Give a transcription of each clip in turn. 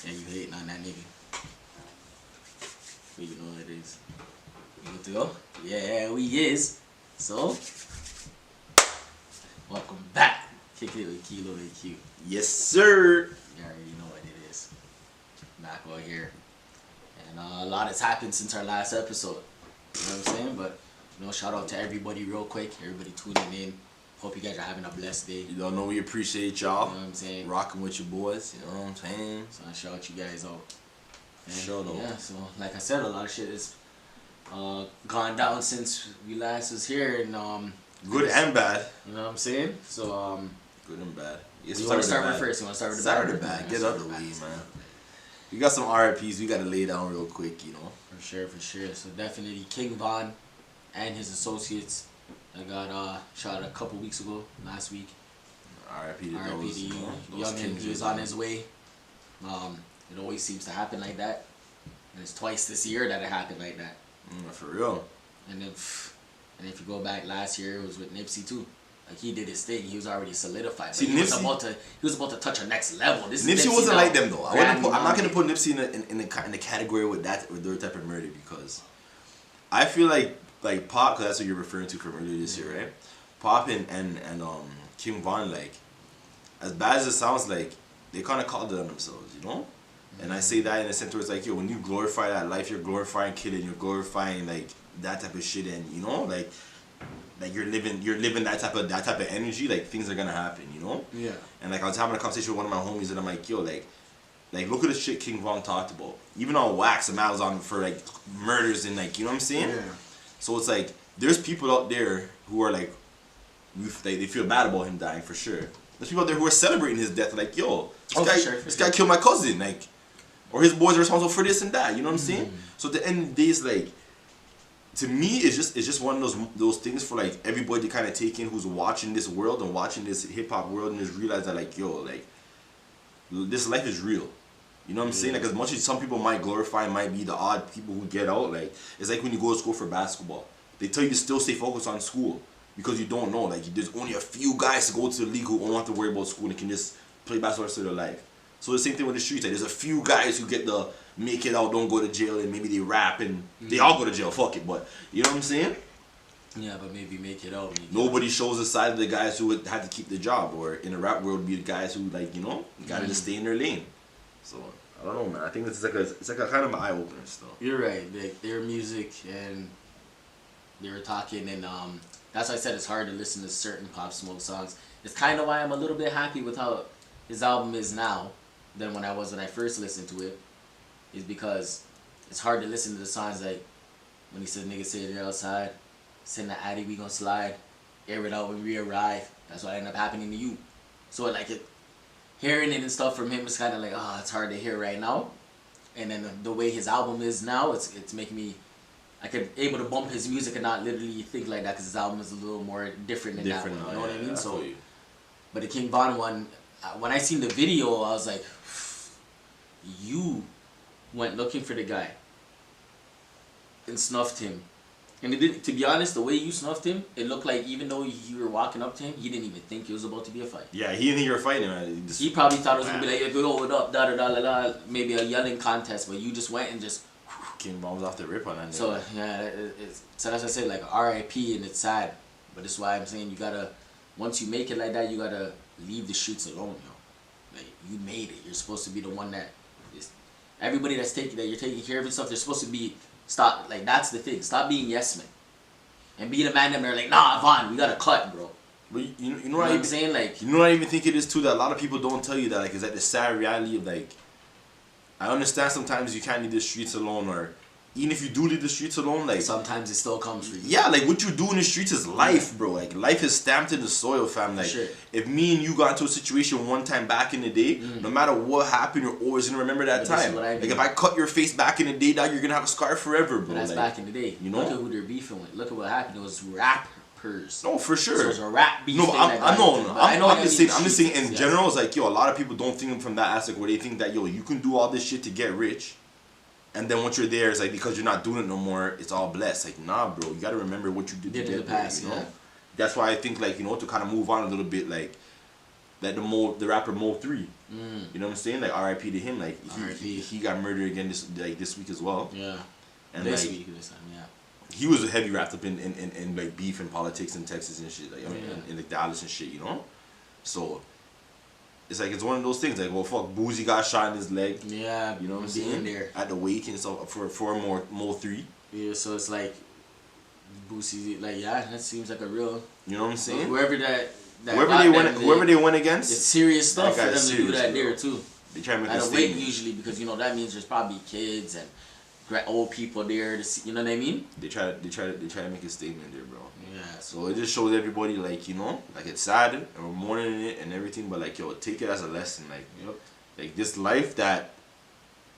Yeah, you hating on that nigga. But you know what it is. You good to go? Yeah, we is. So, welcome back. Kick it with Kelo Q. Yes, sir. You already know what it is. Back over here. And a lot has happened since our last episode. You know what I'm saying? But, you know, shout out to everybody real quick. Everybody tuning in. Hope you guys are having a blessed day. You don't know we appreciate y'all. You know what I'm saying? Rocking with your boys. You know what I'm saying? So I shout you guys out. And Sure though. yeah, so like I said, a lot of shit has gone down since we last was here, and Good and bad. you know what I'm saying. So Good and bad. you want to start with first? You want to start with the Start bad? with the bad. Yeah, Get start out the with way, bad. man. We got some RIPs we got to lay down real quick, you know. For sure, for sure. So definitely King Von and his associates that got shot a couple weeks ago, last week. RIP to RIP those, to you, those youngin'. kings He was right on there. his way. It always seems to happen like that. And it's twice this year that it happened like that. For real. And if you go back last year, it was with Nipsey too. Like he did his thing, he was already solidified. But See, he was Nipsey- about to touch a next level. This Nipsey is wasn't now. like them though. I'm not gonna Grammy put Nipsey in the category with their type of murder, because I feel like Pop, because that's what you're referring to from earlier this year, right? Pop and King Von, like, as bad as it sounds, like, they kind of called it on themselves, you know. And I say that in a sense where it's like, yo, when you glorify that life, you're glorifying killing, you're glorifying like that type of shit, and you know, like you're living that type of energy, like things are gonna happen, you know. Yeah. And like I was having a conversation with one of my homies, and I'm like, yo, like look at the shit King Von talked about. Even on Wax, the man was on for like murders and like, you know what I'm saying? Yeah. So it's like there's people out there who are like, they feel bad about him dying for sure. There's people out there who are celebrating his death, like, yo, this guy killed my cousin, like, or his boys are responsible for this and that. You know what I'm saying? So at the end of the day, it's like, to me, it's just one of those things for like everybody to kind of take in who's watching this world and watching this hip hop world, and just realize that like, yo, like, this life is real. You know what I'm saying? Like, as much as some people might glorify, might be the odd people who get out, like, it's like when you go to school for basketball. They tell you to still stay focused on school because you don't know. Like, there's only a few guys to go to the league who don't have to worry about school and can just play basketball the rest of their life. So the same thing with the streets. Like, there's a few guys who get the make it out, don't go to jail, and maybe they rap and they all go to jail. Fuck it, but you know what I'm saying? Yeah, but maybe make it out. Nobody shows the side of the guys who had to keep the job, or in the rap world, be the guys who, like, you know, gotta just stay in their lane. So I don't know, man. I think it's like a kind of an eye opener still. You're right. Like, their music, and they were talking, and that's why I said it's hard to listen to certain Pop Smoke songs. It's kind of why I'm a little bit happy with how his album is now than when I first listened to it, is because it's hard to listen to the songs like when he said, niggas say they're outside, send the Addy, we gon' slide, air it out when we arrive. That's what ended up happening to you. So hearing it and stuff from him is kind of like, it's hard to hear right now. And then the way his album is now, it's making me, I could able to bump his music and not literally think like that, because his album is a little more different than that one. You know what I mean? So, but the King Von one, when I seen the video, I was like, you went looking for the guy and snuffed him. And it didn't, to be honest, the way you snuffed him, it looked like even though you were walking up to him, he didn't even think it was about to be a fight. Yeah, he didn't think you were fighting, man. He probably thought it was going to be like, yo, what up, da da da da da, maybe a yelling contest, but you just went and just... King Von was off the rip on that. So, yeah, so that's why I say, like, R.I.P. and it's sad. But that's why I'm saying you gotta, once you make it like that, you gotta leave the streets alone, yo. Like, you made it. You're supposed to be the one that is, everybody that you're taking care of and stuff, they're supposed to be, stop, like, that's the thing. Stop being yes men. And be the man that they're like, nah, Von, we gotta cut, bro. But you know what I'm saying? Like, you know what I even think it is too, that a lot of people don't tell you that, like, is that the sad reality of, like, I understand sometimes you can't leave the streets alone, or even if you do leave the streets alone, like, sometimes it still comes for you. Yeah, like, what you do in the streets is life, bro. Like, life is stamped in the soil, fam. Like, if me and you got into a situation one time back in the day, no matter what happened, you're always gonna remember that time. Like, if I cut your face back in the day, dog, you're gonna have a scar forever, bro. But that's like, back in the day. You know? Look at who they're beefing with. Look at what happened. It was rappers. No, for sure. So it was a rap beef. No, I'm just saying in yes. general, it's like, yo, a lot of people don't think from that aspect where they think that, yo, you can do all this shit to get rich, and then once you're there, it's like, because you're not doing it no more, it's all blessed. Like, nah, bro, you gotta remember what you did to get in the past, there, you know? yeah. That's why I think, like, you know, to kind of move on a little bit, like like the rapper Mo3. You know what I'm saying? Like R.I.P. to him. Like he got murdered again this week as well. Yeah. And this time, yeah. He was heavy wrapped up in like beef and politics in Texas and shit. Like I mean, in like Dallas and shit. You know. So it's like it's one of those things. Like, well, fuck, Boozy got shot in his leg. Yeah. You know what I'm saying? There at the wake and stuff for Mo3. Yeah. So it's like Boozy, like that seems like a real. You know what I'm saying? Whoever they went against, it's serious stuff for them to do that there too. They try to make at a wake statement usually because that means there's probably kids and old people there to see, you know what I mean? They try to make a statement there, bro. Yeah. So it just shows everybody like like it's sad and we're mourning it and everything, but like yo, take it as a lesson. Like like this life that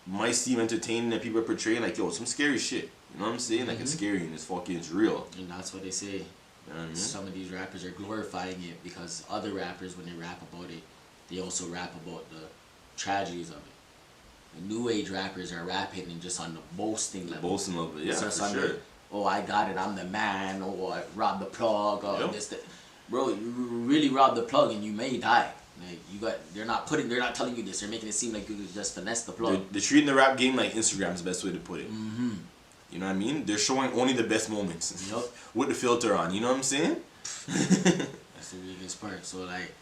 might seem entertaining that people are portraying, like yo, some scary shit. You know what I'm saying? Like it's scary and it's real. And that's what they say. You know what I mean? Some of these rappers are glorifying it because other rappers, when they rap about it, they also rap about the tragedies of it. The new age rappers are rapping and just on the boasting level. Boasting level, yeah, for sure. Oh, I got it, I'm the man, or I robbed the plug, or this. Bro, you really robbed the plug and you may die. Like they're not telling you this. They're making it seem like you could just finesse the plug. They're treating the rap game like Instagram's the best way to put it. You know what I mean? They're showing only the best moments. With the filter on. You know what I'm saying? That's the biggest part. So like,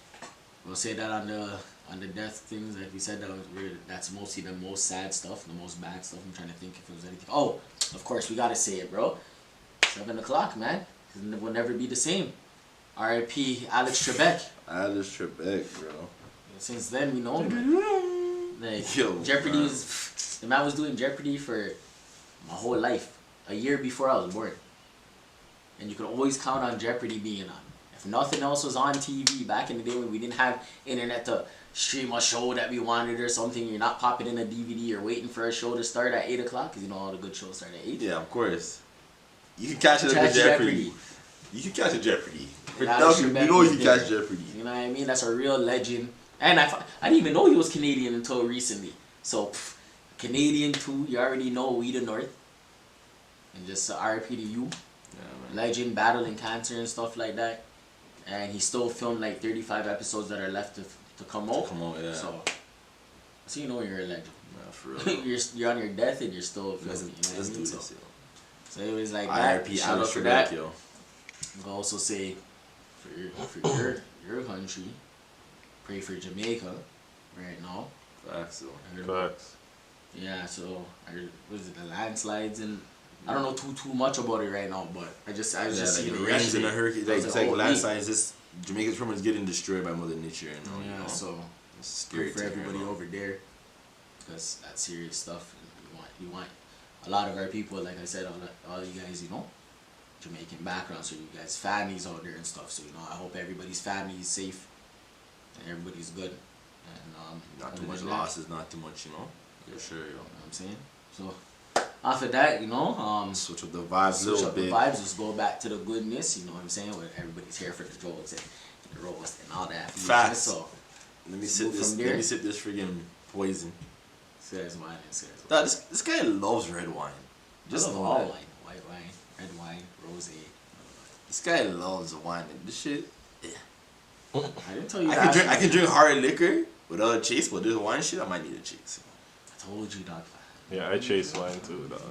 we'll say that on the death things, like we said, that's mostly the most sad stuff, the most bad stuff. I'm trying to think if it was anything. Oh, of course, we gotta say it, bro. 7 o'clock, man. It will never be the same. R.I.P. Alex Trebek. Alex Trebek, bro. Since then, we know him. Like, Jeopardy was... The man was doing Jeopardy for my whole life. A year before I was born. And you could always count on Jeopardy being on. If nothing else was on TV back in the day when we didn't have internet to stream a show that we wanted or something, you're not popping in a DVD or waiting for a show to start at 8 o'clock because all the good shows start at 8. Yeah, of course. You can catch it at Jeopardy. You can catch a Jeopardy. You can catch Jeopardy. You know what I mean? That's a real legend. And I didn't even know he was Canadian until recently. So, Canadian too, you already know we the North. And just R.I.P. to you. Yeah, legend, battling cancer and stuff like that. And he still filmed like 35 episodes that are left to come out. Yeah. So you know you're a legend. Yeah, for real. you're on your death and you're still filming. Let's do this, yo. So it was like R.I.P. Alex Trebek, yo. I'll also say for your country, pray for Jamaica right now. Facts. Yeah, so was it the landslides and I don't know too much about it right now, but I just seen the it rains and the hurricanes. Like, it's like landslides. Jamaica's permanent is getting destroyed by Mother Nature. You know? So it's scary for everybody over there because that's serious stuff. You want a lot of our people, like I said, all you guys, Jamaican background, so you guys families out there and stuff. So I hope everybody's family is safe and everybody's good. And not too much losses, not too much, For sure, yo. You know what I'm saying? So after that, switch up the vibes a little bit. Just go back to the goodness, you know what I'm saying? Where everybody's here for the jokes and the roast and all that. Facts. So let me sip this friggin' poison. Says wine. This guy loves red wine. Just all wine. White wine, red wine, rosé. This guy loves wine. This shit. Yeah. I didn't tell you I can drink hard liquor without a chase, but this wine shit, I might need a chase. I told you, dog. Yeah, I chase wine too, dog.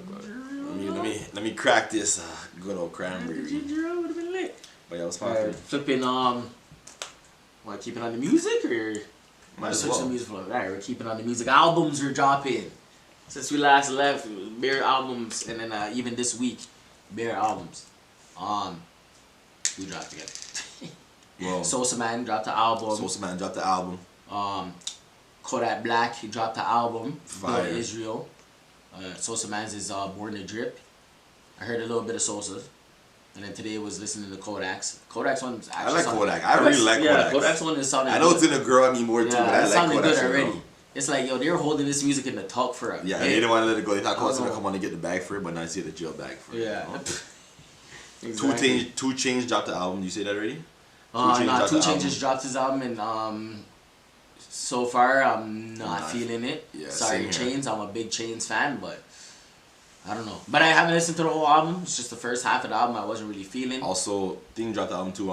Let me crack this good old cranberry. Ginger ale would have been lit. But yeah, what's poppin'? Flipping want to keep it on the music or might as well. Some music flow. Alright, we're keeping on the music. Albums are dropping. Since we last left, bare albums, and then even this week, bare albums. We dropped together. Well, Sosa Man dropped the album. Kodak Black, he dropped the album. Fire. Israel. Sosa Man's is Born to Drip. I heard a little bit of Sosa's. And then today was listening to Kodak's. Kodak's one's actually I like Kodak. I really like Kodak. Kodak's one is sounding I know it's gonna grow on me more too, but I like Kodak's good already. It's like, they were holding this music in the tuck for a Yeah, they didn't want to let it go. They thought Kodak's gonna come on and get the bag for it, but now I see the jail bag for it. Yeah. Exactly. 2 Chainz dropped the album. You say that already? 2 Chainz just dropped his album, and so far I'm not feeling it. Yeah, sorry, Chainz. I'm a big Chainz fan, but I don't know. But I haven't listened to the whole album. It's just the first half of the album I wasn't really feeling. Also, Thing dropped the album too.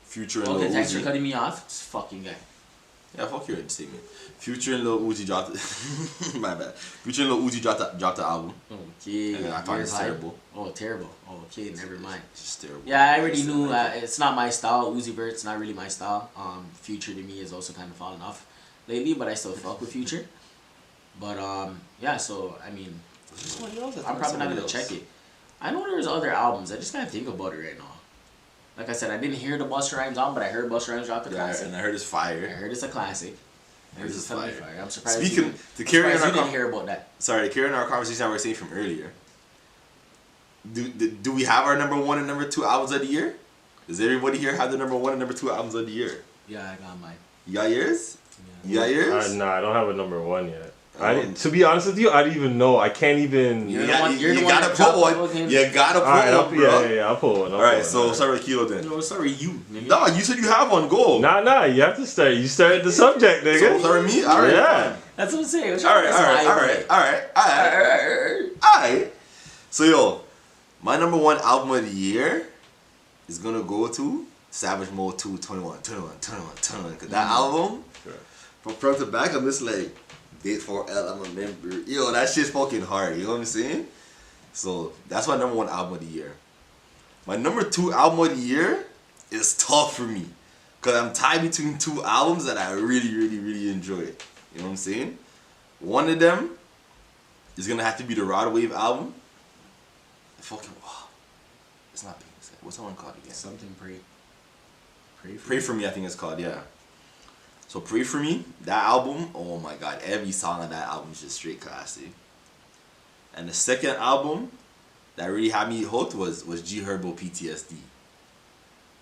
Future and Okay, Lil thanks for Uzi. cutting me off. This fucking guy. Yeah, fuck your statement. Future and Lil Uzi dropped my bad. Future and Lil Uzi dropped the album. Okay. And I thought it's terrible. Oh, terrible. Oh, okay, never mind. It's just terrible. Yeah, I already knew it's not my style. Uzi Vert's not really my style. Future to me is also kind of fallen off lately, but I still fuck with Future. But yeah, so I mean, I'm probably not gonna check it. I know there's other albums. I just can't think about it right now. Like I said, I didn't hear the Busta Rhymes album, but I heard Busta Rhymes drop the classic. And I heard it's fire. I heard it's a classic. I heard it's fire. I'm surprised. Speaking to carry on, you didn't hear about that. Sorry, to carry on our conversation I was saying from earlier. Do we have our number 1 and number 2 albums of the year? Does everybody here have the number 1 and number 2 albums of the year? Yeah, I got mine. You got yours? Yeah. You got yours? Nah, I don't have a number 1 yet. To be honest with you, I don't even know. I can't even. You gotta put one. You gotta put one, bro. Yeah, I'll put one. Alright, so start with Kelo then. No, sorry, you. No, you said you have one. Go. Nah, you have to start. You started the subject, nigga. So start with me? Alright. Yeah. That's what I'm saying. Alright. So yo, my number 1 album of the year is gonna go to Savage Mode 2 21. Cause that album, from front to back, I'm just like, Date for L, I'm a member. Yo, that shit's fucking hard, you know what I'm saying? So that's my number 1 album of the year. My number 2 album of the year is tough for me. Cause I'm tied between 2 albums that I really enjoy. You know what I'm saying? One of them is gonna have to be the Rod Wave album. Fucking, it's not Pink. What's that one called again? Something Pray for Me, I think it's called, yeah. So Pray for Me, that album, oh my god, every song on that album is just straight classic. And the second album that really had me hooked was G Herbo PTSD.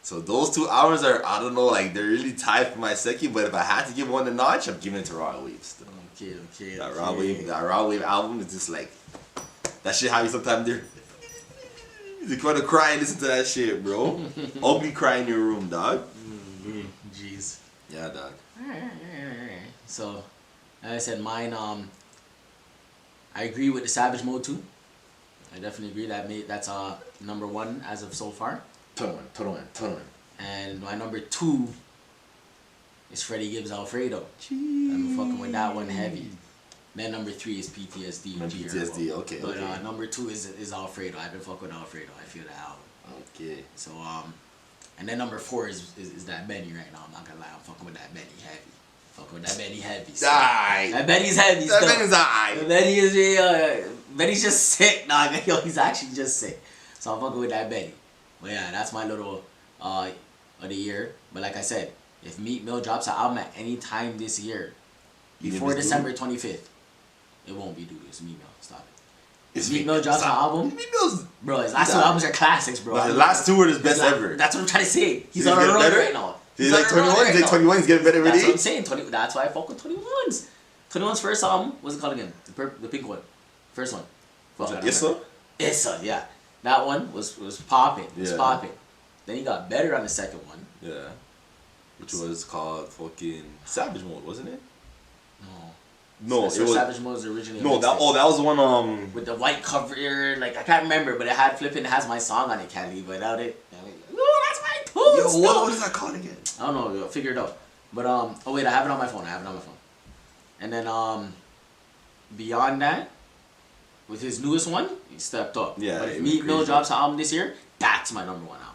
So those 2 albums are, I don't know, like they're really tied for my second, but if I had to give one a notch, I'm giving it to Raw Wave still. Okay. That Raw Wave album is just like, that shit have you sometimes there. You want to cry and listen to that shit, bro. Ugly cry in your room, dog. Jeez. Yeah, dog. So, as I said, mine, I agree with the Savage Mode 2. I definitely agree that's number 1 as of so far. Total. And my number 2 is Freddie Gibbs Alfredo. I'm fucking with that one heavy. Then number 3 is PTSD. PTSD, okay. But number 2 is Alfredo. I've been fucking with Alfredo. I feel that album. Okay. So and then number 4 is that Benny right now. I'm not gonna lie, I'm fucking with that Benny heavy. Fucking with that Benny heavy. Die. That Benny's heavy. That Benny's aight. Benny is Benny's just sick, dog. Yo, he's actually just sick. So I'm fucking with that Benny. But yeah, that's my little of the year. But like I said, if Meek Mill drops an album at any time this year, before December 25th, it won't be Doodoo. It's Meek Mill. Stop it. If Meek Mill drops an album, Meek Mill's, bro, his last 2 albums are classics, bro. But the last 2 are his best ever. That's what I'm trying to say. He's on a run right now. He's like 21. He's like 21. He's getting better every day. That's what I'm saying. That's why I fuck with 21's. 21's first album, what's it called again? The pink one. First one. Issa, yeah. That one was popping. It was popping. Then he got better on the second one. Yeah. Which was called fucking Savage Mode, wasn't it? No, so it was Savage Mode was originally. No, that was the one with the white cover. Like I can't remember, but it has my song on it. Can't leave without it. Oh, that's my tune. Yo, what is that called again? I don't know. Yo, figure it out. But oh wait, I have it on my phone. And then beyond that, with his newest one, he stepped up. Yeah. But if Meek Mill drops an album this year, that's my number 1 album,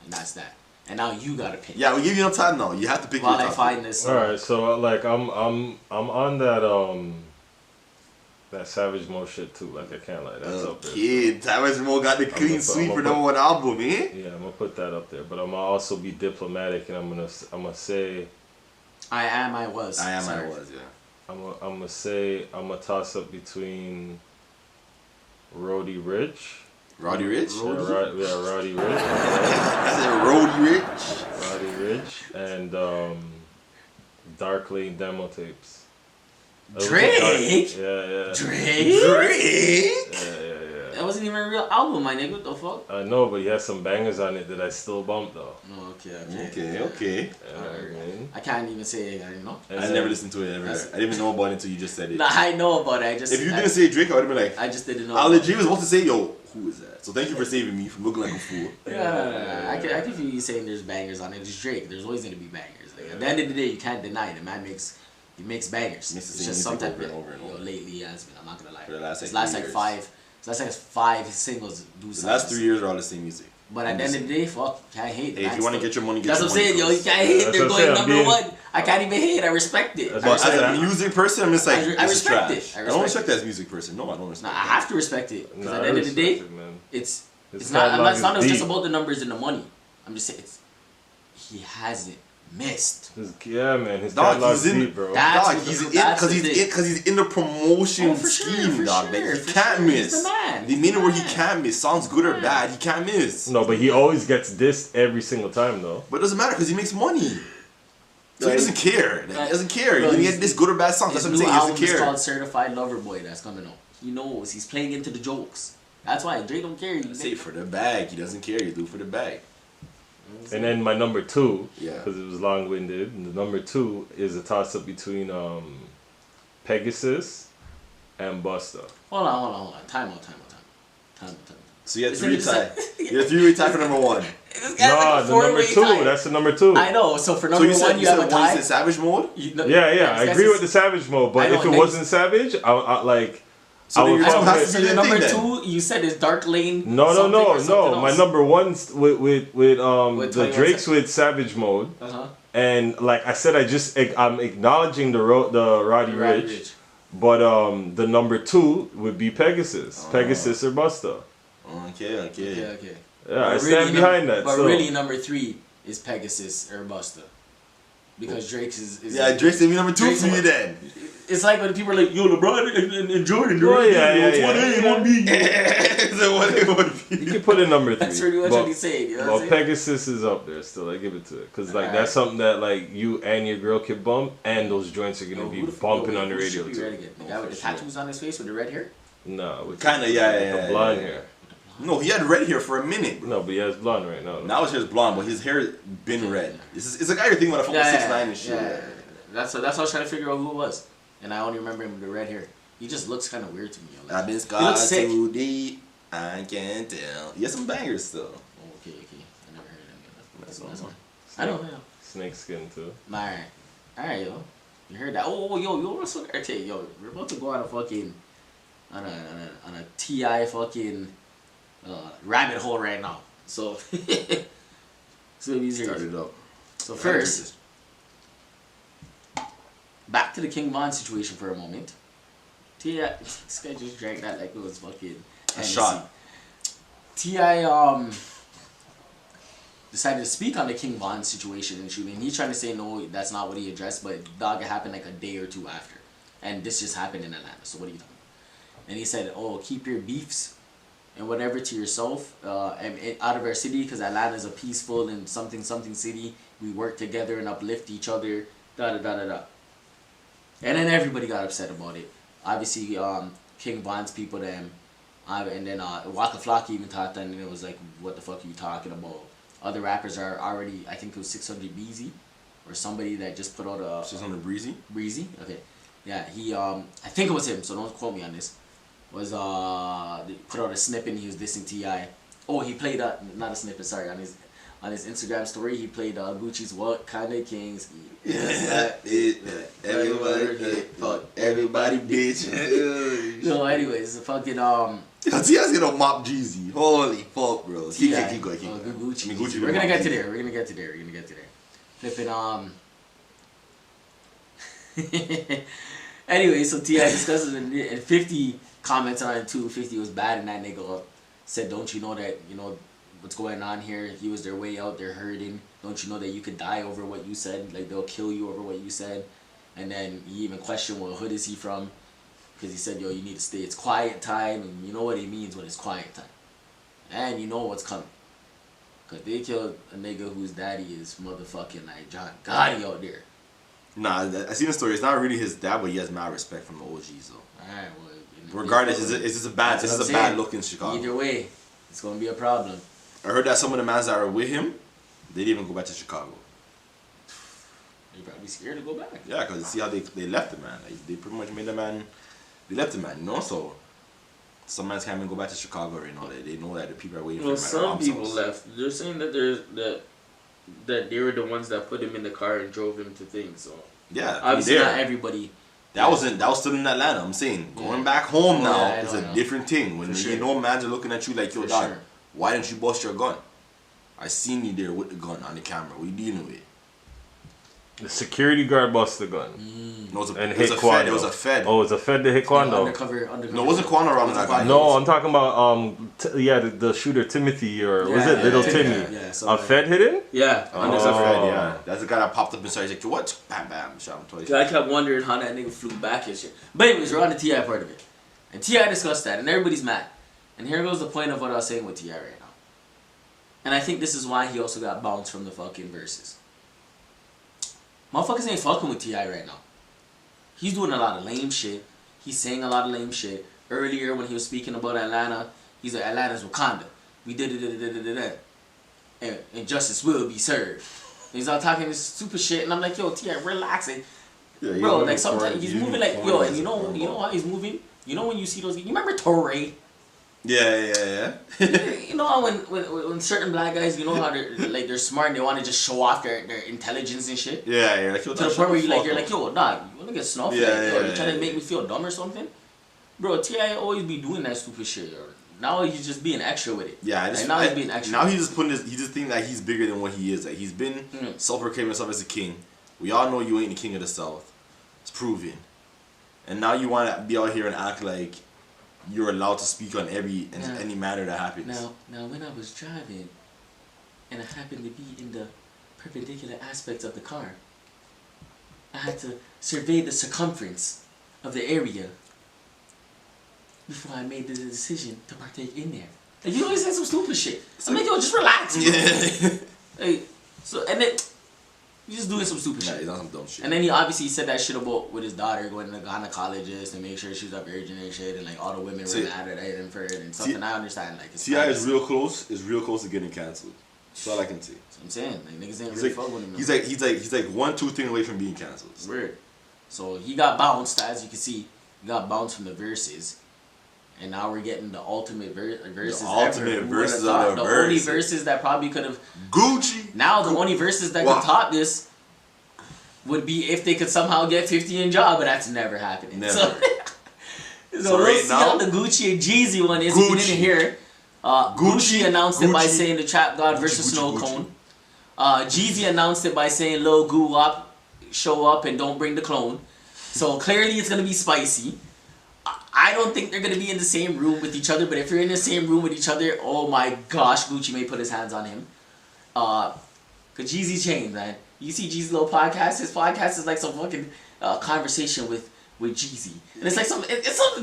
and that's that. And now you gotta pick. Yeah, we give you enough time now. You have to pick. While I find this. All right, so like I'm on that Savage Mode shit too. Like I can't lie, that's up there. Kid, Savage Mode got the clean sweep for number 1 album, eh? Yeah, I'm gonna put that up there, but I'm gonna also be diplomatic, and I'm gonna say. I was. Yeah. I'm gonna toss up between Roddy Ricch. Roddy Ricch? Yeah, Roddy Ricch. I said Roddy Ricch. Roddy Ricch and Dark Lane demo tapes. Drake? Yeah. Drake? Yeah. That wasn't even a real album, my nigga. What the fuck? I know, but he has some bangers on it that I still bump though. Oh, okay. Okay. I can't even say it, you know. I never listened to it ever. I didn't even know about it until you just said it. Nah, I know about it. If you didn't say Drake, I would have been like. I just didn't know. I legit was supposed to say, yo, Who is that? So thank you for saving me from looking like a fool. Yeah, I can feel you saying there's bangers on it. It's Drake. There's always gonna be bangers. Like, at the end of the day, you can't deny it. The man makes bangers. It's just something over and over. Lately he has been. I'm not gonna lie. For the last his like last like five. His last like 5 singles do the something. last 3 years are all the same music. But at the end of the day, fuck, you can't hate. Hey, if you want to get your money, get That's your what I'm money. saying, yo. You can't hate. They're going number one. I can't even hate. I respect it. But as a music person, I'm just like, I respect it. I don't respect that as a music person. No, I don't respect it. I have to respect it. Because at the end of the day, it's not just about the numbers and the money. I'm just saying, he hasn't missed. Yeah, man. His dog, catalog's deep, bro. Because he's in the promotion scheme, dog. Like, he can't miss. They made it where he can't miss. Sounds good or bad, he can't miss. No, but he always gets dissed every single time, though. But it doesn't matter because he makes money. So he doesn't care. He doesn't care. He can get this good or bad songs. That's what I'm saying. He doesn't care. His new album is called Certified Lover Boy. That's coming out. He knows. He's playing into the jokes. That's why Drake don't care. He say for the bag. He doesn't care. He do it for the bag. And then my number 2, yeah, because it was long-winded. And the number 2 is a toss-up between Pegasus and Busta. Hold on. Time out. So you had 3 tie. You had 3-way tie for number 1. No, the number 2. That's the number 2. I know. So for number 1, you have a tie. So Savage Mode? Yeah. I agree with the Savage Mode, but if it wasn't Savage, I like. So your number 2, you said is Dark Lane. No. My number 1's with the Drake's with Savage Mode. And like I said, I'm acknowledging the Roddy Ricch. But the number 2 would be Pegasus. Pegasus or Busta. Okay. Yeah, I stand behind that. But really, number 3 is Pegasus or Busta. Because Drake's is yeah, Drake's gonna be number 2 for you then. It's like when people are like, yo, LeBron and Jordan, it's 1A and 1B. It's a 1A, 1B. You can put in number 3. That's pretty much what he's saying. You know what I'm saying? Pegasus is up there still. I give it to it. Because like, that's something that like you and your girl can bump, and those joints are going to be bumping on the radio too. The guy with the tattoos on his face with the red hair? No. Kinda, yeah. The blonde hair. No, he had red hair for a minute, bro. No, but he has blonde right now. Now his hair's blonde, but his hair been red. It's a guy you're thinking about from 6ix9ine and shit. Yeah. That's what I was trying to figure out who it was. And I only remember him with the red hair. He just looks kind of weird to me. Like, I've been scarred too deep, I can't tell. He has some bangers still. Oh, okay. I never heard any of that. That's one. I don't know. Snake Skin too. Alright, yo. You heard that? Oh, yo, what's on there? Yo, we're about to go on a fucking, on a TI fucking rabbit hole right now. So, so easy. Start it up. So first, back to the King Von situation for a moment. T.I. This guy just drank that like it was fucking a shot. T.I. Decided to speak on the King Von situation and shooting. He's trying to say no, that's not what he addressed, but dog, it happened like a day or 2 after. And this just happened in Atlanta, so what are you talking about? And he said, oh, keep your beefs and whatever to yourself and out of our city, because Atlanta is a peaceful and something city. We work together and uplift each other, da-da-da-da-da. And then everybody got upset about it. Obviously, King Von's people, them, and then Waka Flocka even thought that, and it was like, what the fuck are you talking about? Other rappers are already, I think it was 600 Breezy, or somebody that just put out a... 600 Breezy? Breezy? Okay. Yeah, he, I think it was him, so don't quote me on this. Was, put out a snippet and he was dissing T.I. Oh, he played, not a snippet, sorry, on his Instagram story, he played Gucci's What Kind of Kings. Yes, everybody, bitch. No, anyways, the fucking, T.I.'s gonna mop Jeezy. Holy fuck, bro. Keep going. Gucci. We're gonna get to there. Flipping, anyway, so T.I. discusses and 50 comments on it too. 50 was bad, and that nigga said, don't you know that, you know, what's going on here? He was their way out, they're hurting. Don't you know that you could die over what you said? Like, they'll kill you over what you said. And then he even questioned what hood is he from. Because he said, yo, you need to stay. It's quiet time. And you know what he means when it's quiet time. And you know what's coming. Because they killed a nigga whose daddy is motherfucking like John Gotti out there. Nah, I seen the story. It's not really his dad, but he has mad respect from the OGs, though. Alright, well... Regardless, it's just a bad look in Chicago. Either way, it's going to be a problem. I heard that some of the mans that are with him, they didn't even go back to Chicago. They're probably scared to go back. Yeah, because see how they left the man. Like, they pretty much made the man... They left the man, you know? So, some men can't even go back to Chicago right now. They know that the people are waiting for him. Some people left. They're saying that that they were the ones that put him in the car and drove him to things. So yeah, obviously not everybody. That was still in Atlanta. I'm saying going back home now is a different thing. When you know mans are looking at you like, yo, dog, why didn't you bust your gun? I seen you there with the gun on the camera. What you dealing with? The security guard bust the gun. No, it was a Fed. Oh, it was a Fed that hit Quando. Undercover. No, it wasn't Quando around that guy. No, I'm talking about the shooter Timothy or was it Little Timmy? Yeah, a Fed hit him? Yeah. Oh, it's a Fed. Yeah, that's the guy that popped up inside. He's like, what? Bam, bam, shot him twice. I kept wondering how that nigga flew back and shit. But anyways, we're on the T.I. part of it, and T.I. discussed that, and everybody's mad. And here goes the point of what I was saying with T.I. right now. And I think this is why he also got bounced from the fucking verses. Motherfuckers ain't fucking with T.I. right now. He's doing a lot of lame shit. He's saying a lot of lame shit. Earlier when he was speaking about Atlanta, he's like, Atlanta's Wakanda. We did it. And justice will be served. And he's all talking this stupid shit, and I'm like, yo, T.I., relax. And, bro, like sometimes he's moving like, yo, and you know why he's moving? You know when you see those, you remember Torre? Yeah. You know how when certain black guys, you know how they're smart and they want to just show off their intelligence and shit. Yeah. Like, to the point where you're like, yo, dog, you wanna get snuffed? You're trying to make me feel dumb or something? Bro, T.I. always be doing that stupid shit. Now he's just being extra with it. Yeah, he's being extra. Now he's just putting he just thinking that he's bigger than what he is. Like he's been self-proclaiming himself as a king. We all know you ain't the king of the South. It's proven. And now you want to be out here and act like you're allowed to speak on any matter that happens. Now, when I was driving, and I happened to be in the perpendicular aspects of the car, I had to survey the circumference of the area before I made the decision to partake in there. Like, you always say some stupid shit. I'm like, yo, just relax, bro. Yeah. Like, so, and then he's just doing some stupid shit. He's on some dumb shit. And then he obviously said that shit about with his daughter going to gynecologist and make sure she's a virgin and shit, and like all the women were mad at him for it and something. I understand, like T.I. is real close to getting canceled. That's all I can say. That's what I'm saying. Like niggas ain't really fuck with him. He's like 1, 2 things away from being canceled. It's weird. So he got bounced, as you can see. He got bounced from the verses. And now we're getting the ultimate verses. The ultimate verses of the only verses that probably could have Gucci. Now the only verses that could top this would be if they could somehow get 50 in job, but that's never happening. Never. So we'll see how the Gucci and Jeezy one is. If you didn't hear, Gucci announced it by saying the Trap God versus Snow Cone. Jeezy announced it by saying Lil Goo Wop, show up and don't bring the clone. So clearly it's gonna be spicy. I don't think they're gonna be in the same room with each other, but if you're in the same room with each other, oh my gosh, Gucci may put his hands on him. Cause Jeezy's changed, man. You see Jeezy's little podcast. His podcast is like some fucking conversation with Jeezy, and it's like some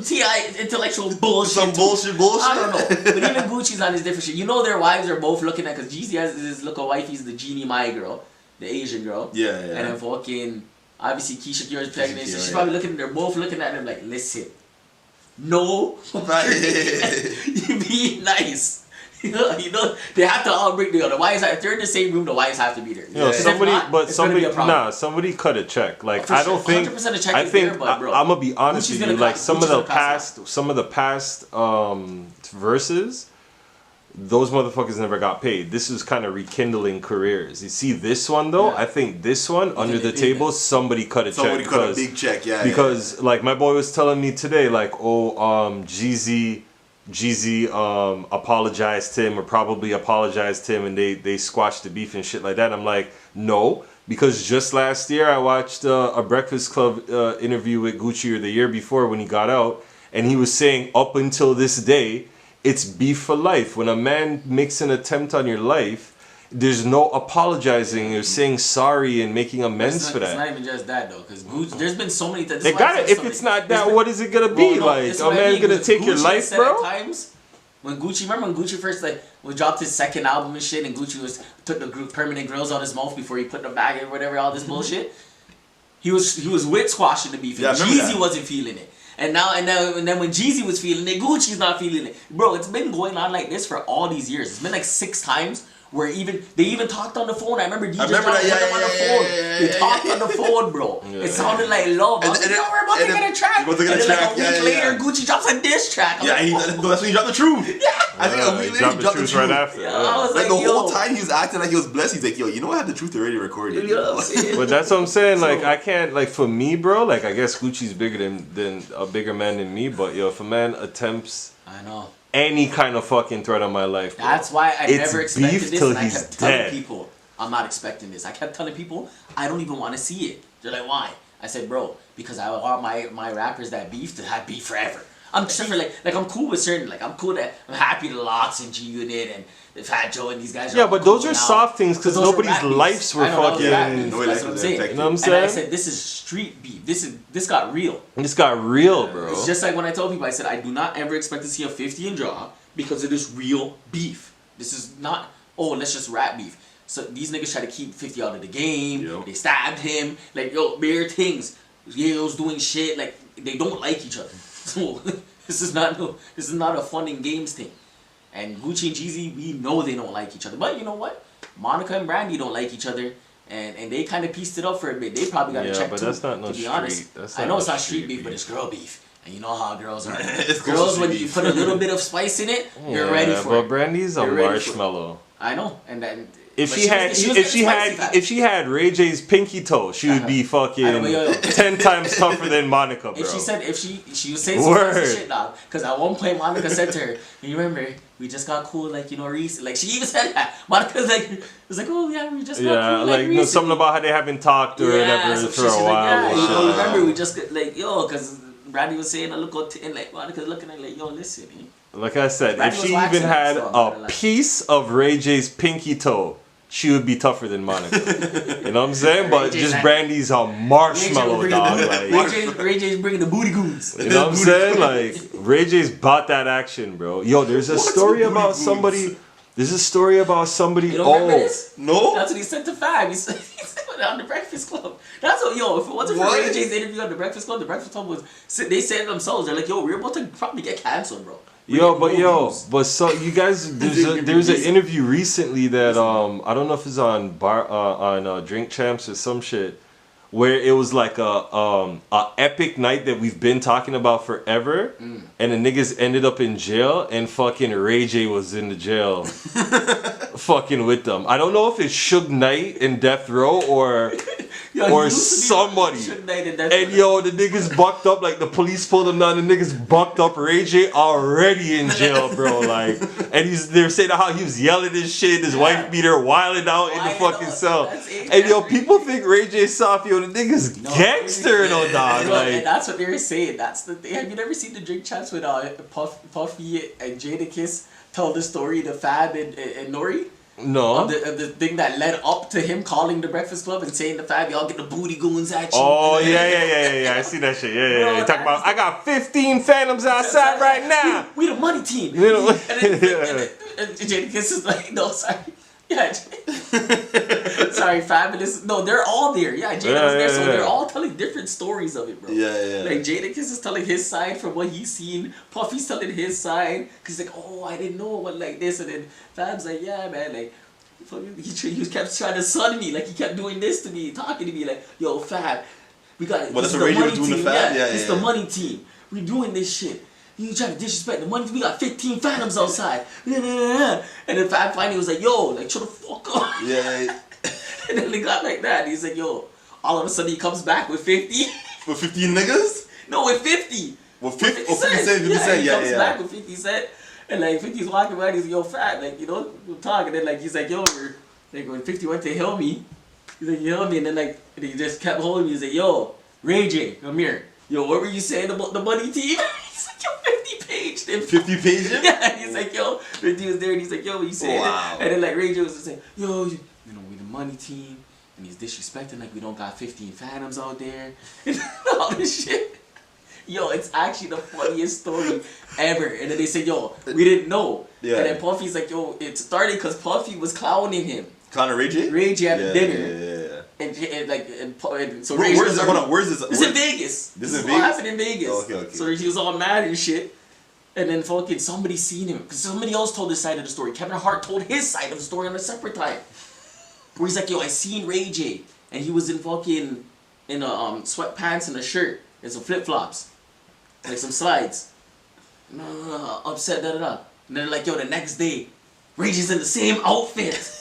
T.I. intellectual bullshit. Some bullshit. I don't know, but even Gucci's on his different shit. You know their wives are both looking at, cause Jeezy has his little wife. He's the Jeannie Mai girl, the Asian girl. Yeah. And then fucking obviously Keisha Kira's pregnant, so she's probably looking. They're both looking at him like, listen, no, you be nice. You know, they have to all bring together. The wives, if they're in the same room, the wives have to be there. Somebody cut a check. Like I don't think. 100% a check I think there, but bro, I'm gonna be honest with you. Like some of the past verses, those motherfuckers never got paid. This is kind of rekindling careers. You see this one though. I think this one under the table, somebody cut a check. Somebody cut a big check. Yeah. Because like my boy was telling me today, like Jeezy apologized to him or probably apologized to him and they squashed the beef and shit like that. I'm like, no, because just last year I watched a Breakfast Club interview with Gucci, or the year before when he got out, and he was saying up until this day, it's beef for life. When a man makes an attempt on your life, there's no apologizing or saying sorry and making amends for that. It's not even just that though, because there's been so many times. If it's not that, what is it gonna be? Like a man gonna take your life, bro? Times when Gucci, remember when Gucci first dropped his second album and shit, and Gucci took the permanent grills on his mouth before he put the bag or whatever, all this bullshit. He was wit squashing the beef. And Jeezy wasn't feeling it. And then when Jeezy was feeling it, Gucci's not feeling it. Bro, it's been going on like this for all these years. It's been like 6 times Where they even talked on the phone. I remember DJ on the phone. They talked on the phone, bro. Yeah. It sounded like love. I was like, yo, we're about to get a track. And then like a week later, Gucci drops a diss track. That's when he dropped the truth. Yeah. I think a week later he dropped the truth right after. Yeah, I was like the whole time he was acting like he was blessed. He's like, yo, you know I have the truth already recorded. You know what I'm saying? But that's what I'm saying. Like I can't, like for me, bro. Like I guess Gucci's bigger than a bigger man than me. But yo, if a man attempts, I know. any kind of fucking threat on my life, bro, that's why I never expected this, and I kept telling dead. people I'm not expecting this. I kept telling people I don't even want to see it. They're like, why? I said, bro, because I want my rappers that beef to have beef forever. I'm except for like I'm cool with certain, like I'm cool that I'm happy the Locks and G Unit and the Fat Joe and these guys. Yeah, but those are soft things because nobody's lives were fucking. That's what I'm saying. You know what I'm saying? And I said, this is street beef. This got real. This got real, bro. It's just like when I told people, I said I do not ever expect to see a 50 and draw because it is real beef. This is not let's just rap beef. So these niggas try to keep 50 out of the game. Yep. They stabbed him. Like bare things. Yeeeoooooooo's doing shit. Like they don't like each other. So this is not a fun and games thing. And Gucci and Jeezy, we know they don't like each other. But you know what? Monica and Brandy don't like each other. And they kind of pieced it up for a bit. They probably got to check but too, that's not no to be street. honest. I know it's not street beef, but it's girl beef. And you know how girls are. It's girls, when you put a little bit of spice in it, you're ready for it. But Brandy's a marshmallow. I know. And then if she had Ray J's pinky toe, she would be fucking 10 times tougher than Monica, bro. If she was saying some crazy shit now, because at one point Monica said to her, you remember, we just got cool, like, you know, recently. Like, she even said that. Monica's like, was like, oh yeah, we just got cool, like recently. Something about how they haven't talked or whatever for a while. Like, you remember, we just got, like, because Brandy was saying, I look out, and like Monica's looking at like, yo, listen. Like I said, if she even had a piece of Ray J's pinky toe, she would be tougher than Monica. You know what I'm saying? But just Brandy's a marshmallow, dog. Ray J's bringing the booty goons. You know what I'm saying? Like, Ray J's bought that action, bro. Yo, there's a story about somebody. There's a story about somebody. You don't remember this? No. That's what he said to Fab. He said on the Breakfast Club. That's what, if it wasn't for Ray J's interview on the Breakfast Club was, they said themselves, they're like, yo, we're about to probably get canceled, bro. But so you guys, there's an interview recently that I don't know if it's on Drink Champs or some shit, where it was like a epic night that we've been talking about forever, and the niggas ended up in jail, and fucking Ray J was in the jail, fucking with them. I don't know if it's Suge Knight in Death Row or somebody. And yo, the niggas bucked up, like the police pulled them down. The niggas bucked up Ray J already in jail, bro. Like, and they're saying how he was yelling and shit. His wife beat her, wilding out in the fucking cell. And yo, people think Ray J soft. Yo, the niggas gangster, no dog. Like, and that's what they were saying. That's the thing. Have you never seen the Drink Champs with Puffy and Jadakiss tell the story to Fab and Nori? No. The thing that led up to him calling the Breakfast Club and saying to Fab, y'all get the booty goons at you. Oh, yeah. I see that shit. Yeah. You talking about, I got 15 Phantoms outside right now. We the money team. You know, and Jadakiss is like, no, sorry. Yeah. Sorry, Fabulous. No, they're all there. Yeah, Jada was there, so they're all telling different stories of it, bro. Yeah. Like, Jadakiss is telling his side from what he's seen. Puffy's telling his side. Because he's like, oh, I didn't know what like this. And then Fab's like, yeah, man, like, he kept trying to son me. Like, he kept doing this to me, talking to me. Like, yo, Fab, we got that's the radio doing team. The Fab? Yeah, it's the money team. We doing this shit. You trying to disrespect the money? We got 15 Phantoms outside. And then Fab finally was like, yo, like, shut the fuck up. Yeah. And then they got like that. He's like, yo, all of a sudden he comes back with 50. With 15 niggas? No, with 50. With 50 cent. He comes back with 50 Cent. And like 50's walking by, he's like, yo, Fab, like, you know, we're talking. And then like, he's like, yo, like when 50 went to help me, he's like, you help me. And then like, and he just kept holding me. He's like, yo, Ray J, come here. Yo, what were you saying about the money team? He's like, yo, 50 paged him. 50 paged him? Yeah, he's like, yo, 50 was there, and he's like, yo, what you saying? Wow. And then like Ray J was just saying, yo, you know, we the money team, and he's disrespecting like we don't got 15 Phantoms out there, and all this shit. Yo, it's actually the funniest story ever. And then they said, yo, we didn't know. Yeah. And then Puffy's like, yo, it started because Puffy was clowning him. Clowning Ray J? Ray J at dinner. Yeah. And so where's this? Hold on, where's this? This is in Vegas. This is all happened in Vegas. Okay. So he was all mad and shit. And then fucking somebody seen him. Because somebody else told his side of the story. Kevin Hart told his side of the story on a separate time. Where he's like, yo, I seen Ray J. And he was in fucking, in a sweatpants and a shirt. And some flip-flops. Like some slides. No, upset, da-da-da. And then they're like, yo, the next day, Ray J's in the same outfit.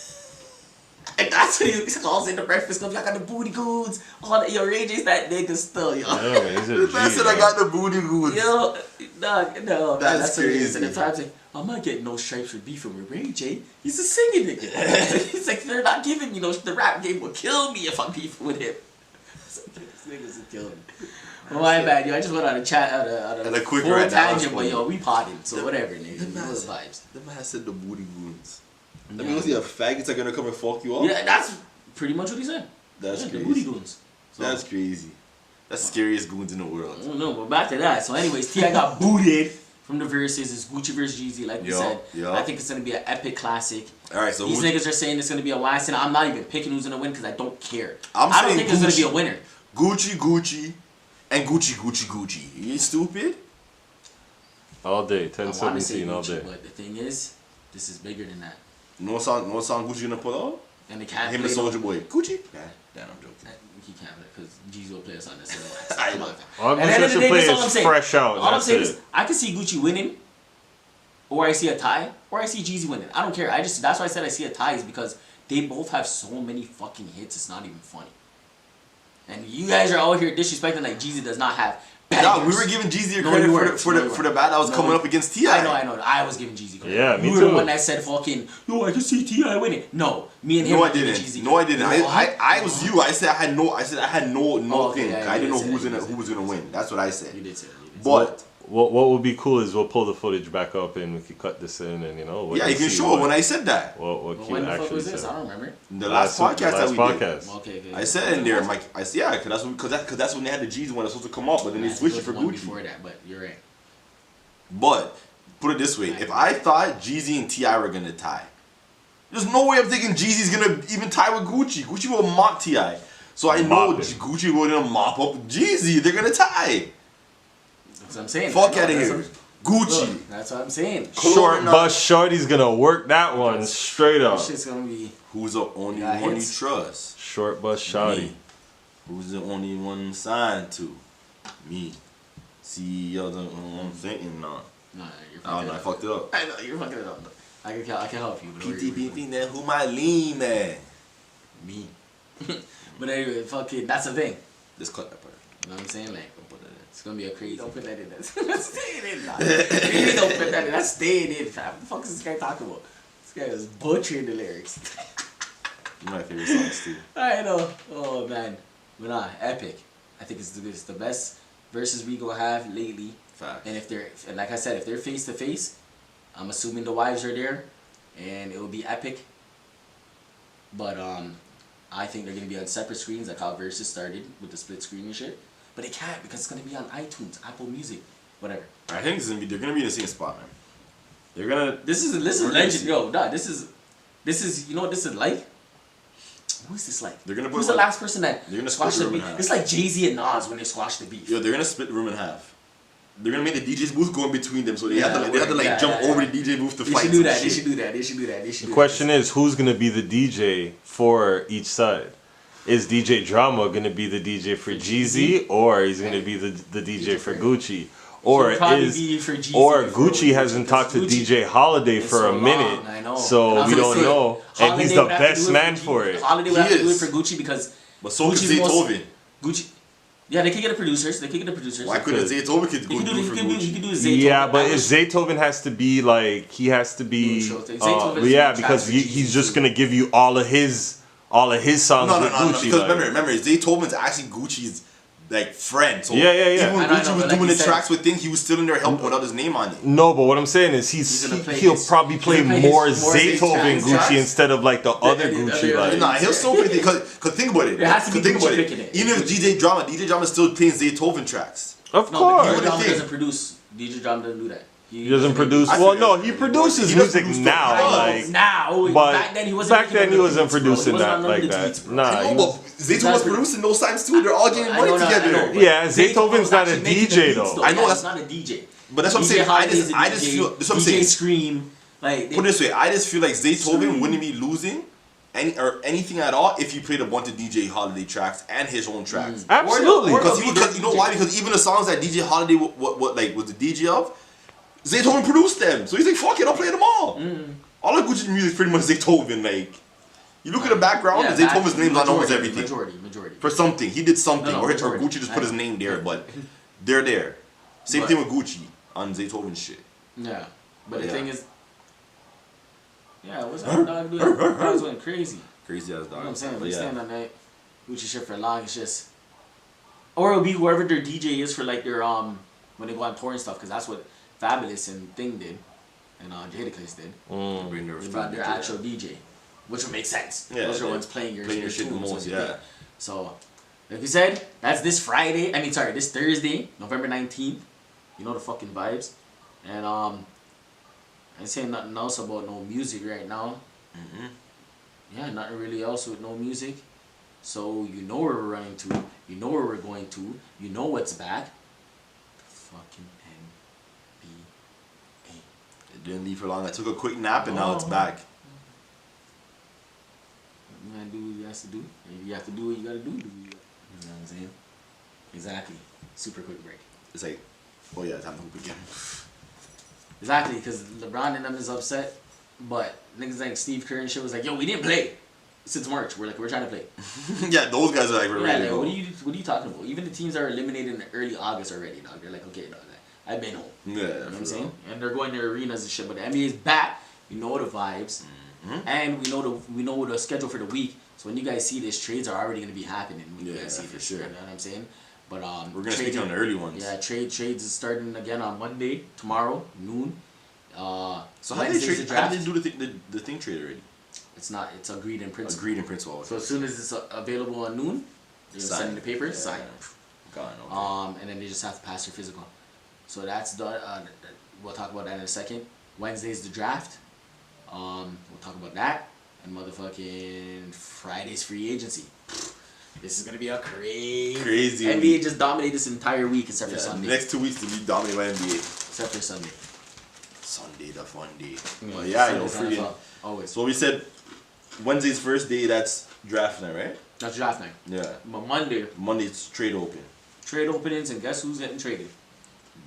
And that's what he calls in the Breakfast Club. I got the booty goods. All that, yo, Ray J's that nigga still, yo. Yeah, he's a G, I said I got the booty goods. Yo, no, that's crazy. And the times like, I'm not getting no stripes for beefing with Ray J. He's a singing nigga. He's like, they're not giving me no. The rap game will kill me if I'm beefing with him. This nigga's a killer. Well, my bad, yo. I just went on a chat out of a quick full rant. tangent, but yo, we potted, so whatever, nigga. The man said the booty goons. That means the faggots are gonna come and fuck you up. Yeah, that's pretty much what he said. That's crazy. The booty goons. So, that's crazy. That's the scariest goons in the world. I don't know, but back to that. So, anyways, T.I. got booted from the verses. It's Gucci versus Jeezy, like we said. I think it's gonna be an epic classic. All right, so these niggas are saying it's gonna be a last, and I'm not even picking who's gonna win because I don't care. I don't think there's gonna be a winner. Gucci, and Gucci. You stupid? All day, 10-17 all day. But the thing is, this is bigger than that. No song Gucci gonna pull out? And they can't him and Soulja Boy. Gucci? Yeah, damn, I'm joking. He can't play because Jeezy will play us on this. Come on. All I'm saying, fresh out. All I'm saying is, I can see Gucci winning, or I see a tie, or I see Jeezy winning. I don't care. That's why I said I see a tie is because they both have so many fucking hits. It's not even funny. And you guys are out here disrespecting like Jeezy does not have. No, we were giving Jeezy credit for the bat that was coming up against T.I. I know. I was giving Jeezy credit. Yeah, me you too. You were the one that said fucking, yo, I can see T.I. winning. No, me and him. No, I didn't. Jeezy no, I didn't. I was you. I said I had no thing. I didn't know who was gonna win. That's what I said. You did say that. But what would be cool is we'll pull the footage back up and we could cut this in and you can show when I said that. What Q when the actually fuck was said. this? I don't remember. The last podcast that we did. Okay. I said in there, Mike. I said because that's when they had the Jeezy one that's supposed to come up, but then they switched it for Gucci. Before that, but you're right. But put it this way: if I thought Jeezy and T.I. were gonna tie, there's no way I'm thinking Jeezy's gonna even tie with Gucci. Gucci will mop T.I. So I know Gucci will gonna mop up Jeezy. They're gonna tie. That's what I'm saying. Fuck out of here. Gucci. Look, that's what I'm saying. Short bus shorty's gonna work that one straight up. Shit's gonna be. Who's the only one you trust? Short bus shorty. Who's the only one signed to? Me. CEO. I'm thinking no. No, you're fucking I fucked it up. I know you're fucking it up. I can help you. PTP then who my lean man? Me. But anyway, fucking that's the thing. Just cut that part. You know what I'm saying? Like, it's gonna be a crazy. Don't put that in. That's staying in. Really don't put that in. That's staying in, fam. What the fuck is this guy talking about? This guy is butchering the lyrics. My favorite songs too. I know. Oh man, but nah, epic. I think it's the best verses we gonna have lately. Fact. And like I said, if they're face to face, I'm assuming the wives are there, and it will be epic. But I think they're gonna be on separate screens, like how Versus started with the split screen and shit. But it can't because it's gonna be on iTunes, Apple Music, whatever. I think they're gonna be in the same spot, man. They're gonna. This is legend, yo. Nah, this is you know what this is like. Who is this like? They're gonna. Who's the last person that they're gonna squash the beef? It's like Jay-Z and Nas when they squash the beef. Yo, they're gonna split the room in half. They're gonna make the DJ's booth go in between them, so they have to jump over the DJ booth to fight. They should do that. The question is, who's gonna be the DJ for each side? Is DJ Drama gonna be the DJ for Jeezy, or he's gonna be the DJ for Gucci? Or Gucci hasn't talked to DJ Holiday for a minute, so we don't know, and he's the best man for it. Holiday would have to do it for Gucci because. But so could Zaytoven. Gucci. Yeah, they could get the producers. Why couldn't Zaytoven do it for Gucci? He could do Zaytoven. Yeah, but Zaytoven has to be like because he's just gonna give you all of his songs with Gucci. Because remember, Zaytoven's actually Gucci's like friend. So yeah. Even when Gucci was doing the tracks with things, he was still in there helping without his name on it. No, but what I'm saying is he'll probably play more Zaytoven Gucci instead of like the other Gucci. Nah, he'll still play because think about it. Even if DJ Drama is still playing Zaytoven tracks. Of course. DJ Drama doesn't produce. DJ Drama doesn't do that. He doesn't produce. Well, no, he produces music now. But back then he wasn't producing that like that. Nah, Zaytoven was producing those times too. They're all getting money together. Yeah, Zaytoven's not a DJ though. I know that's not a DJ. But that's what I'm saying. I just feel. That's what I'm saying. DJ Scream. Like put it this way, I just feel like Zaytoven wouldn't be losing anything at all if he played a bunch of DJ Holiday tracks and his own tracks. Absolutely. Because you know why? Because even the songs that DJ Holiday was the DJ of, Zaytoven produced them. So he's like, fuck it, I'll play them all. All of Gucci's music is pretty much Zaytoven. Like, you look at the background, Zaytoven's name's on almost everything. Majority. For something. He did something. Or Gucci just put his name there, but they're there. Same thing with Gucci on Zaytoven's shit. Yeah. But the thing is, what's that dog doing? Dog's going crazy. Crazy ass dog. You know what I'm saying? We stand on that Gucci shit for long. It's just, or it'll be whoever their DJ is for like their when they go on tour and stuff, because that's what Fabulous and Thing did, and Jadakiss did. They brought their actual DJ, which would make sense. Yeah, those are ones playing your shit the most. Yeah. So, like we said, that's this Friday. This Thursday, November 19th. You know the fucking vibes, and I ain't saying nothing else about no music right now. Yeah, nothing really else with no music. So you know where we're running to. You know where we're going to. You know what's back. The fucking NBA. It didn't leave for long. I took a quick nap and now it's back. Man, do what he has to do. If you have to do what you gotta do. You know what I'm saying? Exactly. Super quick break. It's like, oh yeah, time to hoop again. Exactly, because LeBron and them is upset, but niggas like Steve Kerr and shit was like, yo, we didn't play since March. We're trying to play. Yeah, those guys are like, we're ready to go. What are you talking about? Even the teams that are eliminated in early August already, dog. They're like, okay, dog, I've been home. Yeah, you know what I'm saying? And they're going to arenas and shit, but the NBA's back. You know the vibes, and we know the schedule for the week. So when you guys see this, trades are already gonna be happening. When you guys see this, sure. You know what I'm saying? But we're gonna speak on the early ones. Yeah, trades is starting again on Monday, tomorrow, noon. So how did they do the thing trade already? It's agreed in principle. Agreed in principle. So as soon as it's available on noon, you're sending the papers, sign. Okay. And then they just have to pass your physical. So that's done. We'll talk about that in a second. Wednesday's the draft. We'll talk about that. And motherfucking Friday's free agency. This is gonna be a crazy NBA week. just dominated this entire week except for Sunday. The next 2 weeks to be dominated by NBA. Except for Sunday. Sunday the fun day. But yeah, free. Always. So we said Wednesday's first day, that's draft night, right? That's draft night. Yeah. But Monday's trade open. Trade openings, and guess who's getting traded?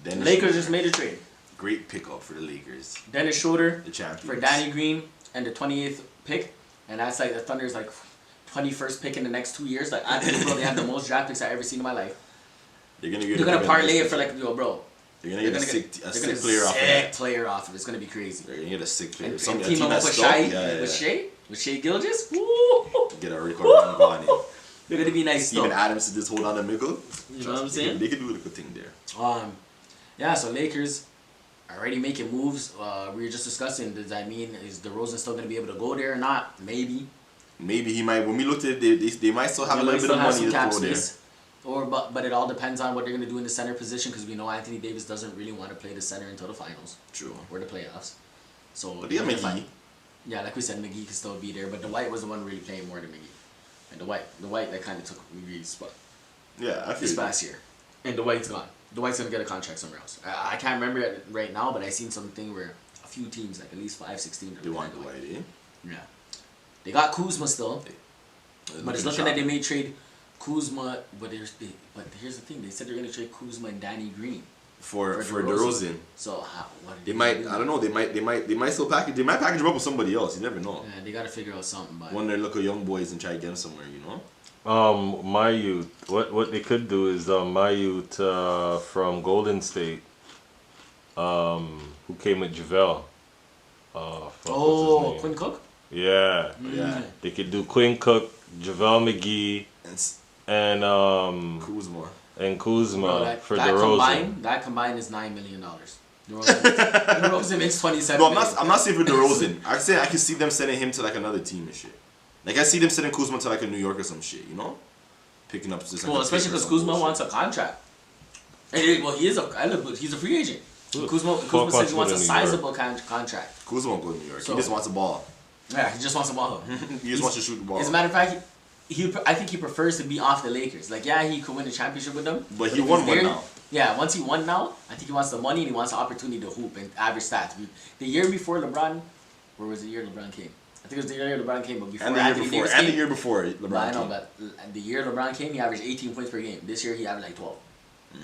Dennis Lakers Schroeder. just made a trade. Great pickup for the Lakers. Dennis Schroeder, the champions, for Danny Green and the 28th pick, and that's like the Thunder's like 21st pick in the next 2 years. Like I think, bro, they have the most draft picks I've ever seen in my life. They're gonna parlay it for like, yo, bro. They're gonna get a sick player off of it. Player off of it. It's gonna be crazy. They're gonna get a sick player. And team up with Shai Gilgeous. Woo! Get a record on it. They're gonna be nice. Steven Adams to just hold on to Mickle. You know what I'm saying? They can do a good thing there. Yeah. So Lakers already making moves. We were just discussing. Does that mean is DeRozan still gonna be able to go there or not? Maybe. Maybe he might. When we looked at it, they might still have a little bit of money to throw there. But it all depends on what they're gonna do in the center position, because we know Anthony Davis doesn't really want to play the center until the finals. True. Or the playoffs. So. But they got McGee. Yeah, like we said, McGee can still be there, but Dwight was the one really playing more than McGee. And Dwight that kind of took McGee's spot. Yeah, I feel this past year. And Dwight's gone. Dwight's gonna get a contract somewhere else. I can't remember it right now, but I seen something where a few teams, like at least 5-6 teams, they want Dwight, eh? Yeah. They got Kuzma still, but it's looking like they may trade Kuzma. But here's the thing: they said they're gonna trade Kuzma and Danny Green for DeRozan. So what they might? I don't know. They might still package. They might package him up with somebody else. You never know. Yeah, they gotta figure out something. But one of their local young boys and try to get him somewhere. You know. My youth. What they could do is my youth from Golden State, who came with JaVale. Quinn Cook. Yeah. Yeah. They could do Quinn Cook, JaVale McGee, and Kuzma. And Kuzma Bro, for DeRozan. That combined is $9 million. DeRozan makes 27. No, I'm not saying for DeRozan. I can see them sending him to like another team and shit. Like I see them sending Kuzma to like a New York or some shit, you know? Picking up just like especially because Kuzma wants a contract. And he's a free agent. Kuzma said he wants a sizable contract. Kuzma won't go to New York. So, he just wants a ball. Yeah, he just wants a ball. He just wants to shoot the ball. As a matter of fact, I think he prefers to be off the Lakers. Like, yeah, he could win a championship with them. But he won one now. Yeah, once he won now, I think he wants the money and he wants the opportunity to hoop and average stats. The year before LeBron, where was the year LeBron came? I think it was the year LeBron came, but before and the year before LeBron came. I know, but the year LeBron came, he averaged 18 points per game. This year, he averaged like 12. Yeah,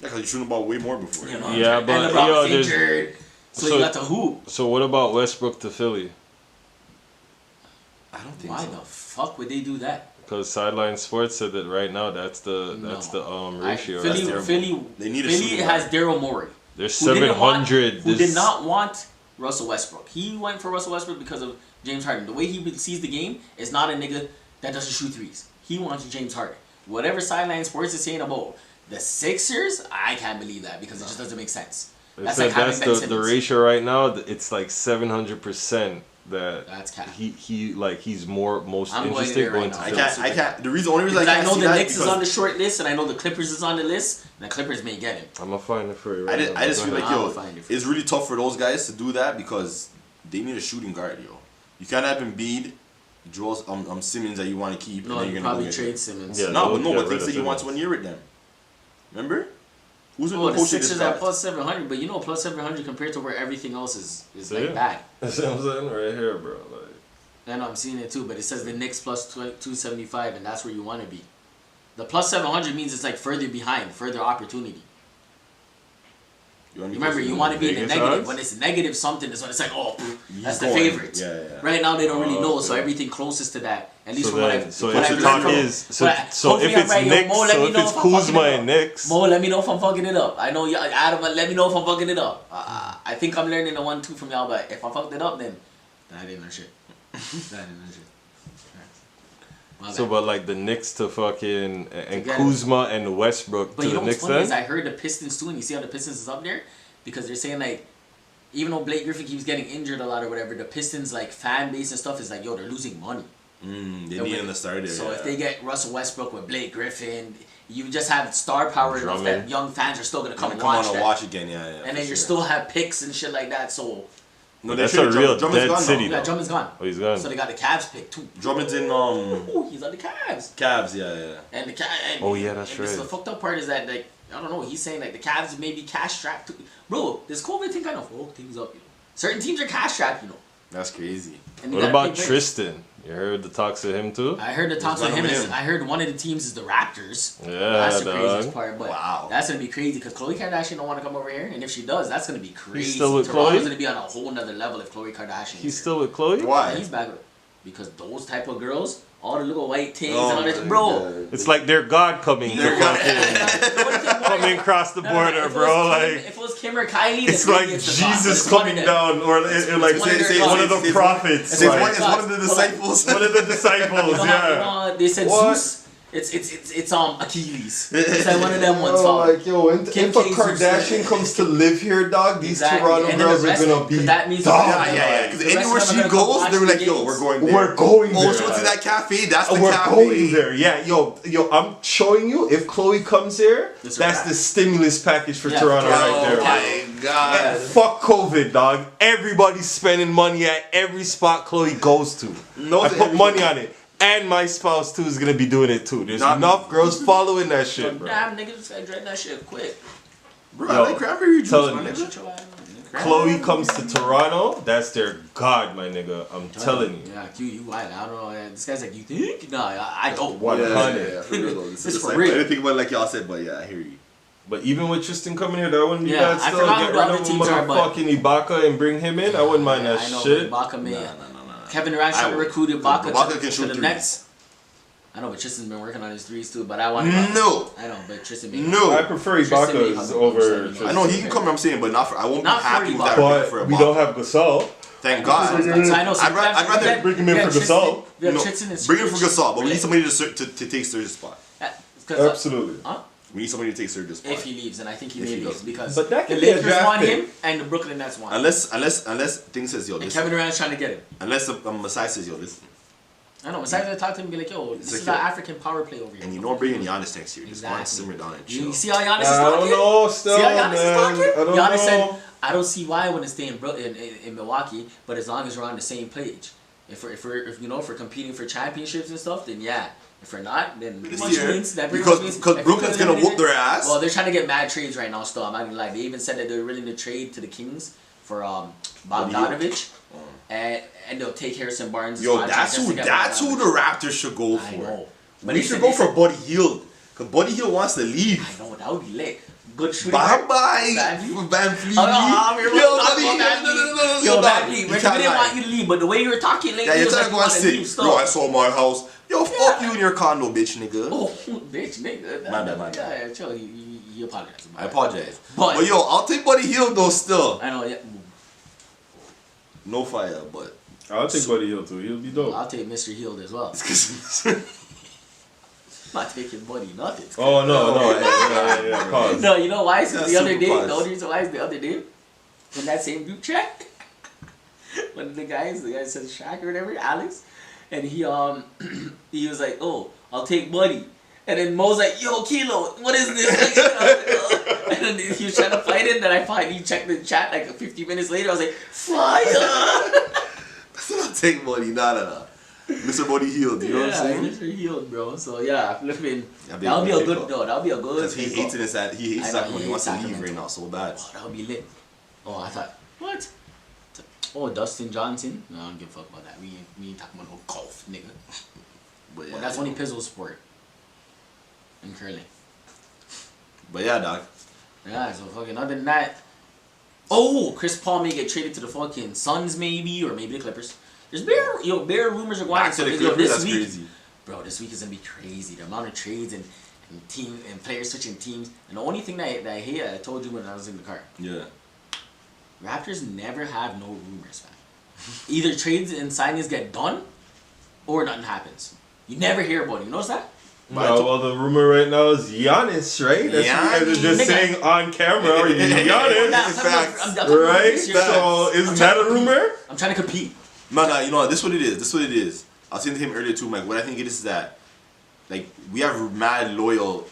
because he's shooting the ball way more before. You know, yeah, but and LeBron was injured, so you got to hoop. So what about Westbrook to Philly? I don't think Why the fuck would they do that? Because Sideline Sports said that right now that's the ratio. Philly has Daryl Morey. There's 700. Who did not want Russell Westbrook. He went for Russell Westbrook because of James Harden. The way he sees the game is not a nigga that doesn't shoot threes. He wants James Harden. Whatever Sideline Sports is saying about the Sixers, I can't believe that because it just doesn't make sense. That's like the ratio right now. It's like 700%. That's cap. He's most interested going to Philly. I can't. The only reason I know the Knicks is on the short list, and I know the Clippers is on the list, and the Clippers may get him. I'm gonna find it for you. I just feel like it's really tough for those guys to do that because they need a shooting guard, yo. You can't have Embiid, Joel, Simmons that you want to keep. No, and then you're probably trade Simmons. Yeah, but they said he wants 1 year with them. Remember? The Sixers at plus 700, but you know plus 700 compared to where everything else is like bad. That's what I'm saying right here, bro. I know, I'm seeing it too, but it says the Knicks plus 275, and that's where you want to be. The plus 700 means it's like further behind, further opportunity. Remember, you want to be in the negative. When it's negative something, is when it's like, oh, that's the favorite. Yeah. Right now, they don't really know, so everything closest to that. At least from what I've So if it's Knicks, so if it's Kuzma and Knicks. Mo, let me know if I'm fucking it up. I know, Adam, let me know if I'm fucking it up. I think I'm learning the 1-2 from y'all, but if I fucked it up, then that ain't no shit. So, but like the Knicks to fucking and Kuzma and Westbrook but to you know the Knicks what's funny then? is I heard the Pistons too, and you see how the Pistons is up there? Because they're saying like, even though Blake Griffin keeps getting injured a lot or whatever, the Pistons like fan base and stuff is like, yo, they're losing money. They need him to start there. So if they get Russell Westbrook with Blake Griffin, you just have star power enough that young fans are still gonna come watch again, and then you still have picks and shit like that. So no, that's a real dead city. Yeah, Drummond's gone. Oh, he's gone. So they got the Cavs pick too. Drummond's in he's on the Cavs. Cavs, yeah. And the that's right. The fucked up part is that like I don't know. He's saying like the Cavs may be cash strapped too. Bro, this COVID thing kind of fucked things up. You know, certain teams are cash strapped. You know. That's crazy. What about Tristan? You heard the talks of him too? I heard the talks of him. I heard one of the teams is the Raptors. Yeah, that's the craziest part. But wow, that's gonna be crazy because Khloe Kardashian don't want to come over here, and if she does, that's gonna be crazy. He's still with Toronto's Khloe? gonna be on a whole nother level if Khloe Kardashian. He's still with Khloe? Why? Yeah, he's back with because those type of girls, all the little white things and all that, bro. God. It's like they're God coming. Coming across the border, bro. Like if it was Kim or Kylie, it's like Jesus coming down, or like one of the prophets. It's one of the disciples. One of the disciples. Yeah. They said Zeus. It's Achilles. It's like one of them ones. Like yo, if a Kardashian comes to live here, dog, these Toronto girls are gonna be. That means yeah. Because anywhere she goes, they're like, yo, we're going there. We're going there. Oh, she went to that cafe. That's the we're cafe. We're going there. Yeah, yo, I'm showing you. If Khloe comes here, that's the stimulus package for Toronto right there. Oh my god. Fuck COVID, dog. Everybody's spending money at every spot Khloe goes to. I put money on it. And my spouse too is gonna be doing it too. There's enough girls following that shit, bro. Damn, niggas gotta dread that shit quick. Bro, I like cranberry juice, my nigga. Khloe comes to Toronto, that's their god, my nigga. I'm telling you. Yeah, you wild. I don't know. This guy's like, you think? Nah, I don't. 100. Yeah, for real though. This is for real. I didn't think about it like y'all said, but yeah, I hear you. But even with Tristan coming here, that wouldn't be bad still. I forgot who the other teams are, but fucking Ibaka and bring him in. I wouldn't mind that shit. Ibaka, man. Kevin Durant's trying to recruit Ibaka to the Nets. I know, but Tristan's been working on his threes too, but I want Ibaka. No. I know, but Tristan I prefer Ibaka over Tristan. I know, he can come, I'm saying, but not for, I won't be happy with that. But we don't have Gasol. Thank God. I'd rather bring him in for Gasol. Bring him for Gasol, but we need somebody to take Serge's spot. Absolutely. We need somebody to take Serge's spot. If he leaves, and I think he may leave because the Lakers want him and the Brooklyn Nets want him. Unless thing says, yo, and Kevin Durant's trying to get him. Unless Masai says, yo, listen. I know. Besides, I talk to him and be like, yo, this is the African power play over here. And you know, bringing Giannis next year. Just want to simmer down and chill. You see how Giannis is talking? I don't know still, see how Giannis is talking? I don't Giannis know. said, I don't see why I want to stay in Milwaukee, but as long as we're on the same page. If we're competing for championships and stuff, then yeah. If we're not, then because Brooklyn's gonna whoop their ass. Well, they're trying to get mad trades right now. Still, I'm not gonna lie. They even said that they're willing to trade to the Kings for Bogdanovich, and they'll take Harrison Barnes. Yo, that's who the Raptors should go for. I know. But they should go for Buddy Hield, cause Buddy Hield wants to leave. I know, that would be lit. Good shooting. Bye Van Fleet. Yo, Van Fleet. We didn't want you to leave, but the way you were talking lately, you're trying to go and sit. Yo, I saw my house. Yo, fuck you in your condo, bitch, nigga. Oh, bitch, nigga. My bad. Yeah, chill. You apologize. I apologize. But yo, I'll take Buddy Hield though. Still. I know. Yeah. No fire, but I'll take Buddy Hield too. He'll be dope. I'll take Mr. Hield as well. I'm not taking Buddy nothing. Oh no. Yeah. Pause. No, you know why? Since the other day, the only reason why is the other day, in that same group chat, one of the guys said Shaq or whatever, Alex, and he was like, oh, I'll take Buddy. And then Mo's like, yo, Kelo, what is this? And then he was trying to fight it, and then I finally checked the chat like 50 minutes later. I was like, fire! That's what I'll take Buddy. Nah. Mr. Buddy Hield, you know what I'm saying? Mr. Hield, bro. So yeah, flipping. That'll be a good. No, that'll be a good. Because he hates it. He hates that when he wants to leave right now so bad. Oh, that'll be lit. Oh, I thought what? Oh, Dustin Johnson. No, I don't give a fuck about that. We ain't talking about no golf, nigga. But yeah, that's only Pizzle's sport. And curling. But yeah, dog. Yeah, so fucking other than that. Oh, Chris Paul may get traded to the fucking Suns maybe, or maybe the Clippers. There's bare rumors are going on. So this week, crazy. Bro, this week is gonna be crazy. The amount of trades and team and players switching teams. And the only thing that I hate, I told you when I was in the car. Yeah. Raptors never have no rumors, man. Either trades and signings get done, or nothing happens. You never hear about it. You notice that? No, well, the rumor right now is Giannis, right? That's what you guys are just saying on camera. Giannis, right? So, isn't that a rumor? I'm trying to compete. No, you know, this is what it is. I was saying to him earlier too, Mike, what I think it is that, like, we have mad loyal,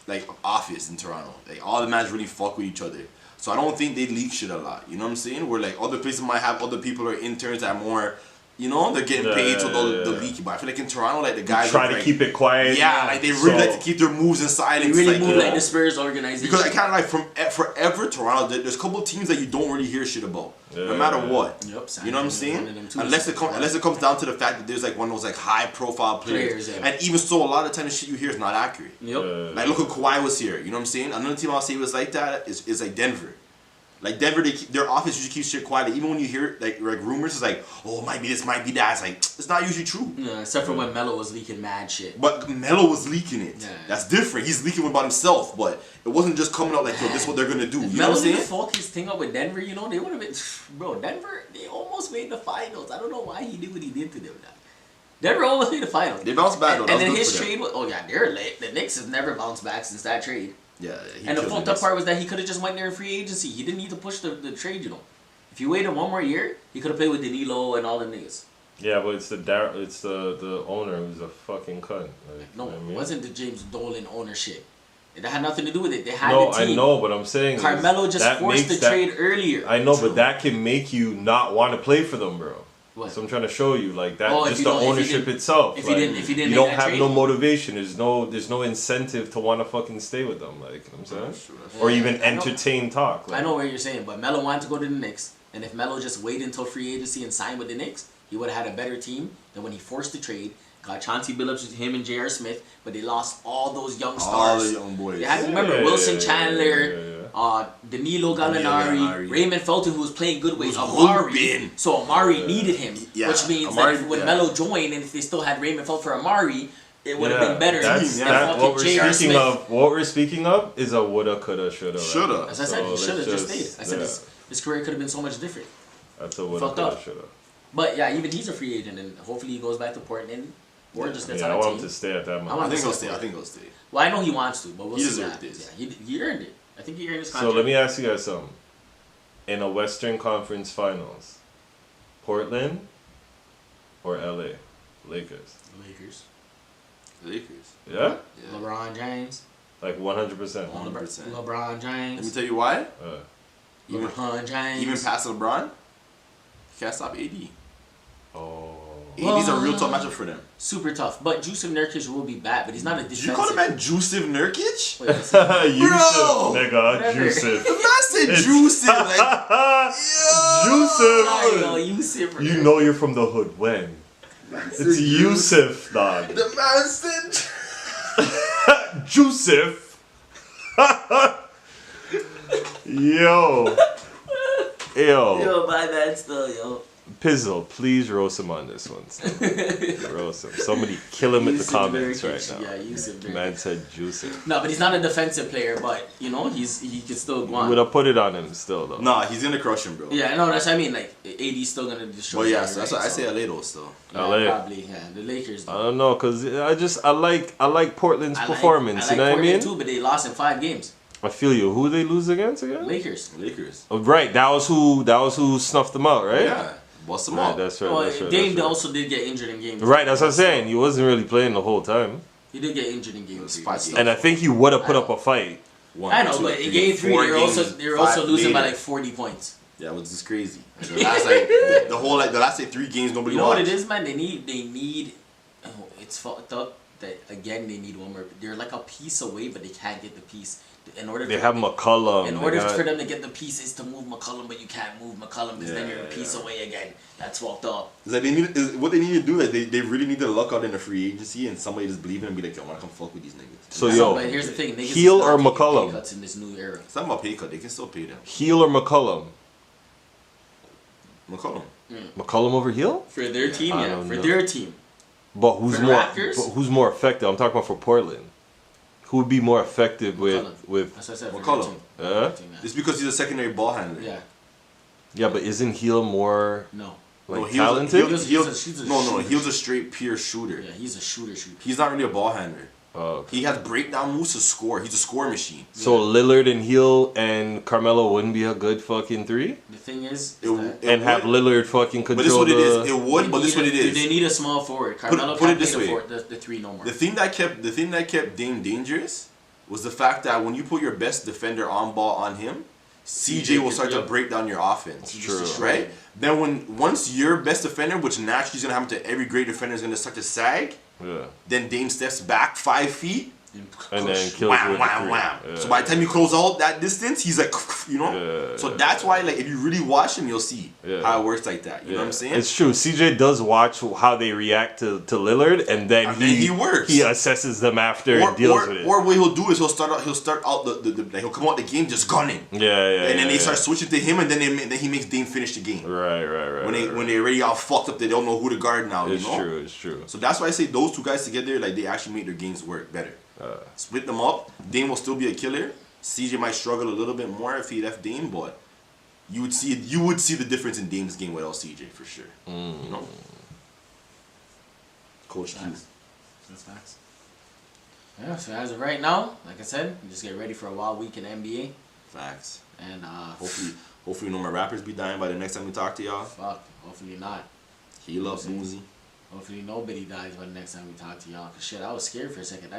like, office in Toronto. Like, all the mans really fuck with each other. So I don't think they leak shit a lot. You know what I'm saying? Where, like, other places might have other people or interns that are more, you know, they're getting paid so they'll leak it. But I feel like in Toronto, like, the guys try to keep it quiet. Yeah, like, they really like to keep their moves inside. They really move like the Spurs organization. Because I kind of like, from forever, Toronto, there's a couple teams that you don't really hear shit about. No matter what. Yep, you know what I'm saying? Unless it comes down to the fact that there's like one of those like high profile players. And even so, a lot of the time the shit you hear is not accurate. Yep. Like look at Kawhi was here. You know what I'm saying? Another team I'll say was like that is like Denver. Like Denver, their office usually keeps shit quiet. Like, even when you hear like rumors, it's like, oh, it might be this, might be that. It's like, it's not usually true. Yeah, except for when Melo was leaking mad shit. But Melo was leaking it. Yeah. That's different. He's leaking about himself, but it wasn't just coming out like, yo, this is what they're gonna do. You know what I'm saying? Fuck his thing up with Denver. You know, they would have been, bro. Denver, they almost made the finals. I don't know why he did what he did to them. Denver almost made the finals. They bounced back though. And then his trade was, oh yeah, they're late. The Knicks have never bounced back since that trade. Yeah, and the fucked up part was that he could have just went there in free agency. He didn't need to push the trade, you know. If you waited one more year, he could have played with Danilo and all the niggas. Yeah, but it's the owner who's a fucking cunt. Like, no, it wasn't the James Dolan ownership. That had nothing to do with it. They had the team. I know, but I'm saying Carmelo just forced the trade earlier. I know, but that can make you not want to play for them, bro. What? So I'm trying to show you, like that, just the ownership itself. If you didn't, you don't have no motivation. There's no incentive to want to fucking stay with them. Like, you know what I'm saying, or even entertain talk. Like, I know what you're saying, but Melo wanted to go to the Knicks, and if Melo just waited until free agency and signed with the Knicks, he would have had a better team than when he forced the trade. Got Chauncey Billups with him and J.R. Smith, but they lost all those young stars. All the young boys. They had to remember Wilson Chandler. Danilo Gallinari, Raymond Felton, who was playing good ways, Amari. So Amari needed him, which means Amari, that when Melo joined, and if they still had Raymond Felton for Amari, it would have been better. What we're speaking of is a woulda, coulda, shoulda. Shoulda. As I said, he shoulda just stayed. I said his career could have been so much different. That's a woulda, coulda, shoulda. But yeah, even he's a free agent, and hopefully he goes back to Portland or just gets on a team. team. I want him to stay at that moment. I think he'll stay. Well, I know he wants to, but we'll see. He deserved this. Yeah, he earned it. I think he earned his contract. So let me ask you guys something. In a Western Conference Finals, Portland or LA? Lakers. Yeah? LeBron James. Like 100%. 100%. LeBron James. Let me tell you why. LeBron James. Even past LeBron, you can't stop AD. Oh. AD's a real tough matchup for them. Super tough. But Jusuf Nurkic will be bad, but he's not a defensive. You call the man Jusuf Nurkic? Jusuf, nigga. Jusuf. The man said Jusuf. Like, Jusuf. You know you're from the hood. When? It's Yusuf, dog. The man said Jusuf. Yo, my bad still, yo. Pizzle, please roast him on this one. Roast him. Somebody kill him in the comments right now. Yeah, Yusuf. Man said Jusuf. No, but he's not a defensive player, but you know, he can still go on. Would have put it on him still though. Nah, he's gonna crush him, bro. Yeah, no, that's what I mean. Like AD's still gonna destroy. Well, yeah, so that's what I say. LA though, still. Yeah, LA. probably. Yeah, the Lakers. Though. I don't know, cause I like Portland's performance. You know what I mean? Too, but they lost in 5 games. I feel you. Who they lose against again? Lakers. Oh, right. That was who snuffed them out, right? Yeah. Bust them out. That's right. Well, that's right, Dame that's right. also did get injured in games. Right, that's what I'm saying. He wasn't really playing the whole time. He did get injured in game 3. And I think he would have put up a fight. I know, but in game 3, they're also losing by like 40 points. Yeah, it was just crazy. The last the last 3 games nobody. You know what it is, man? They need. Oh, it's fucked up that again they need one more. They're like a piece away, but they can't get the piece. In order they have McCollum. In order for them to get the piece is to move McCollum, but you can't move McCollum because then you're a piece away again. That's fucked up. It's like what they need to do is they really need to luck out in the free agency and somebody just believe in and be like, yo, I want to come fuck with these niggas. So but here's the thing, niggas Heel or McCollum? Cuts in this new era. It's not about pay cut. They can still pay them. Heel or McCollum? McCollum. McCollum over Heel? For their team, yeah. For their team. But who's more effective? I'm talking about for Portland. Who would be more effective with That's what I said. McCollum? It's because he's a secondary ball handler. Yeah. Yeah, but isn't Heel more talented? Heel's a straight pure shooter. Yeah, he's a shooter. He's not really a ball handler. Oh, okay. He has breakdown moves to score. He's a score machine. So Lillard and Heel and Carmelo wouldn't be a good fucking 3? The thing is have Lillard fucking control. But this is what it is. It would, but this is what it is. They need a small forward. Carmelo put can't it this way. The 3 no more. The thing that kept Dame dangerous was the fact that when you put your best defender on ball on him, CJ will start to break down your offense. True. Right? Then once your best defender, which naturally is gonna happen to every great defender, is gonna start to sag. Yeah. Then Dame steps back 5 feet. And then kills you with the 3. Yeah. So by the time you close out that distance, he's like, you know. Yeah, so that's why, like, if you really watch him, you'll see how it works like that. You know what I'm saying? It's true. CJ does watch how they react to Lillard, and then he works. He assesses them after and deals with it. Or what he'll do is he'll start out he'll come out the game just gunning. And then they start switching to him, and then he makes Dame finish the game. Right. When they already all fucked up, they don't know who to guard now. It's true. It's true. So that's why I say those 2 guys together, like, they actually make their games work better. Split them up. Dame will still be a killer. CJ might struggle a little bit more if he left Dame, but you would see the difference in Dame's game without CJ for sure. You know, Coach Q. That's facts. Yeah. So as of right now, like I said, we just get ready for a wild week in NBA. Facts. And hopefully no more rappers be dying by the next time we talk to y'all. Fuck. Hopefully not. Heal up, Boozy. Hopefully nobody dies by the next time we talk to y'all. Cause shit, I was scared for a second.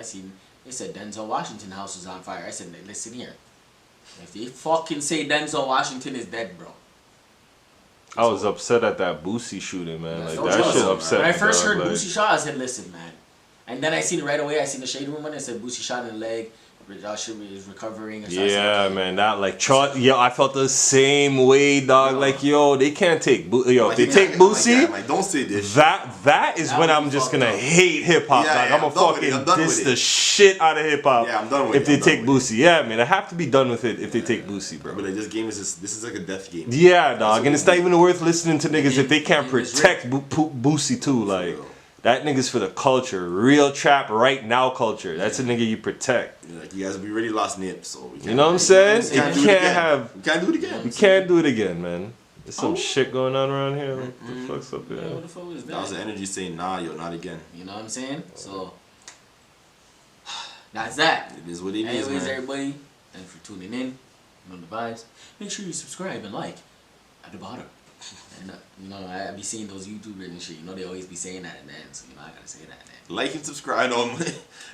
They said Denzel Washington house was on fire. I said, listen here. If they fucking say Denzel Washington is dead, bro. I was upset at that Boosie shooting, man. Like, that shit upset me. When I first heard Boosie shot, I said, listen, man. And then I seen it right away. I seen the shade room when it said Boosie shot in the leg. Josh is recovering. Yeah, man. That I felt the same way, dog. Like, they can't take if they take Boosie, don't say this. That is when I'm just gonna hate hip hop. I'm gonna fucking diss the shit out of hip hop. Yeah, I'm done with it. If they take Boosie, yeah, man. I have to be done with it if they take Boosie, bro. But like, this is like a death game. Yeah, dog. And it's not even worth listening to niggas if they can't protect Boosie too. Like. That nigga's for the culture. Real trap right now culture. That's a nigga you protect. Yeah, like, you guys, we already lost Nip, so we can't. You know what I'm saying? We can't do it again. We can't do it again, man. There's some shit going on around here. What the fuck's up here? What the fuck was that? That was the energy saying, nah, yo, not again. You know what I'm saying? So, that's that. It is what it is, Anyways, man. everybody, thanks for tuning in. You know the vibes. Make sure you subscribe and like at the bottom. And you know, I be seeing those YouTubers and shit. You know, they always be saying that, man. So you know, I gotta say that, man. Like and subscribe. I know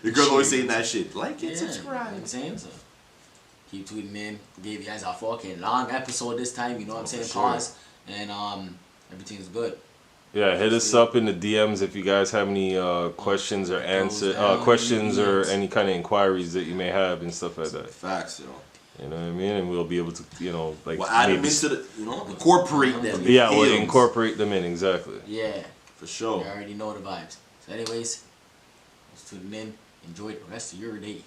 the girls always saying that shit. Like and subscribe. You know what I'm saying? So keep tweeting in. Gave you guys a fucking long episode this time. You know what I'm saying? Sure. Pause. And everything's good. Yeah, hit us up in the DMs if you guys have any questions or any kind of inquiries that you may have and stuff like that. Facts, yo. You know what I mean? And we'll be able to, like, we'll add them into the, incorporate them. Yeah, we'll incorporate them in, exactly. Yeah. For sure. You already know the vibes. So anyways, let's tune in. Enjoy the rest of your day.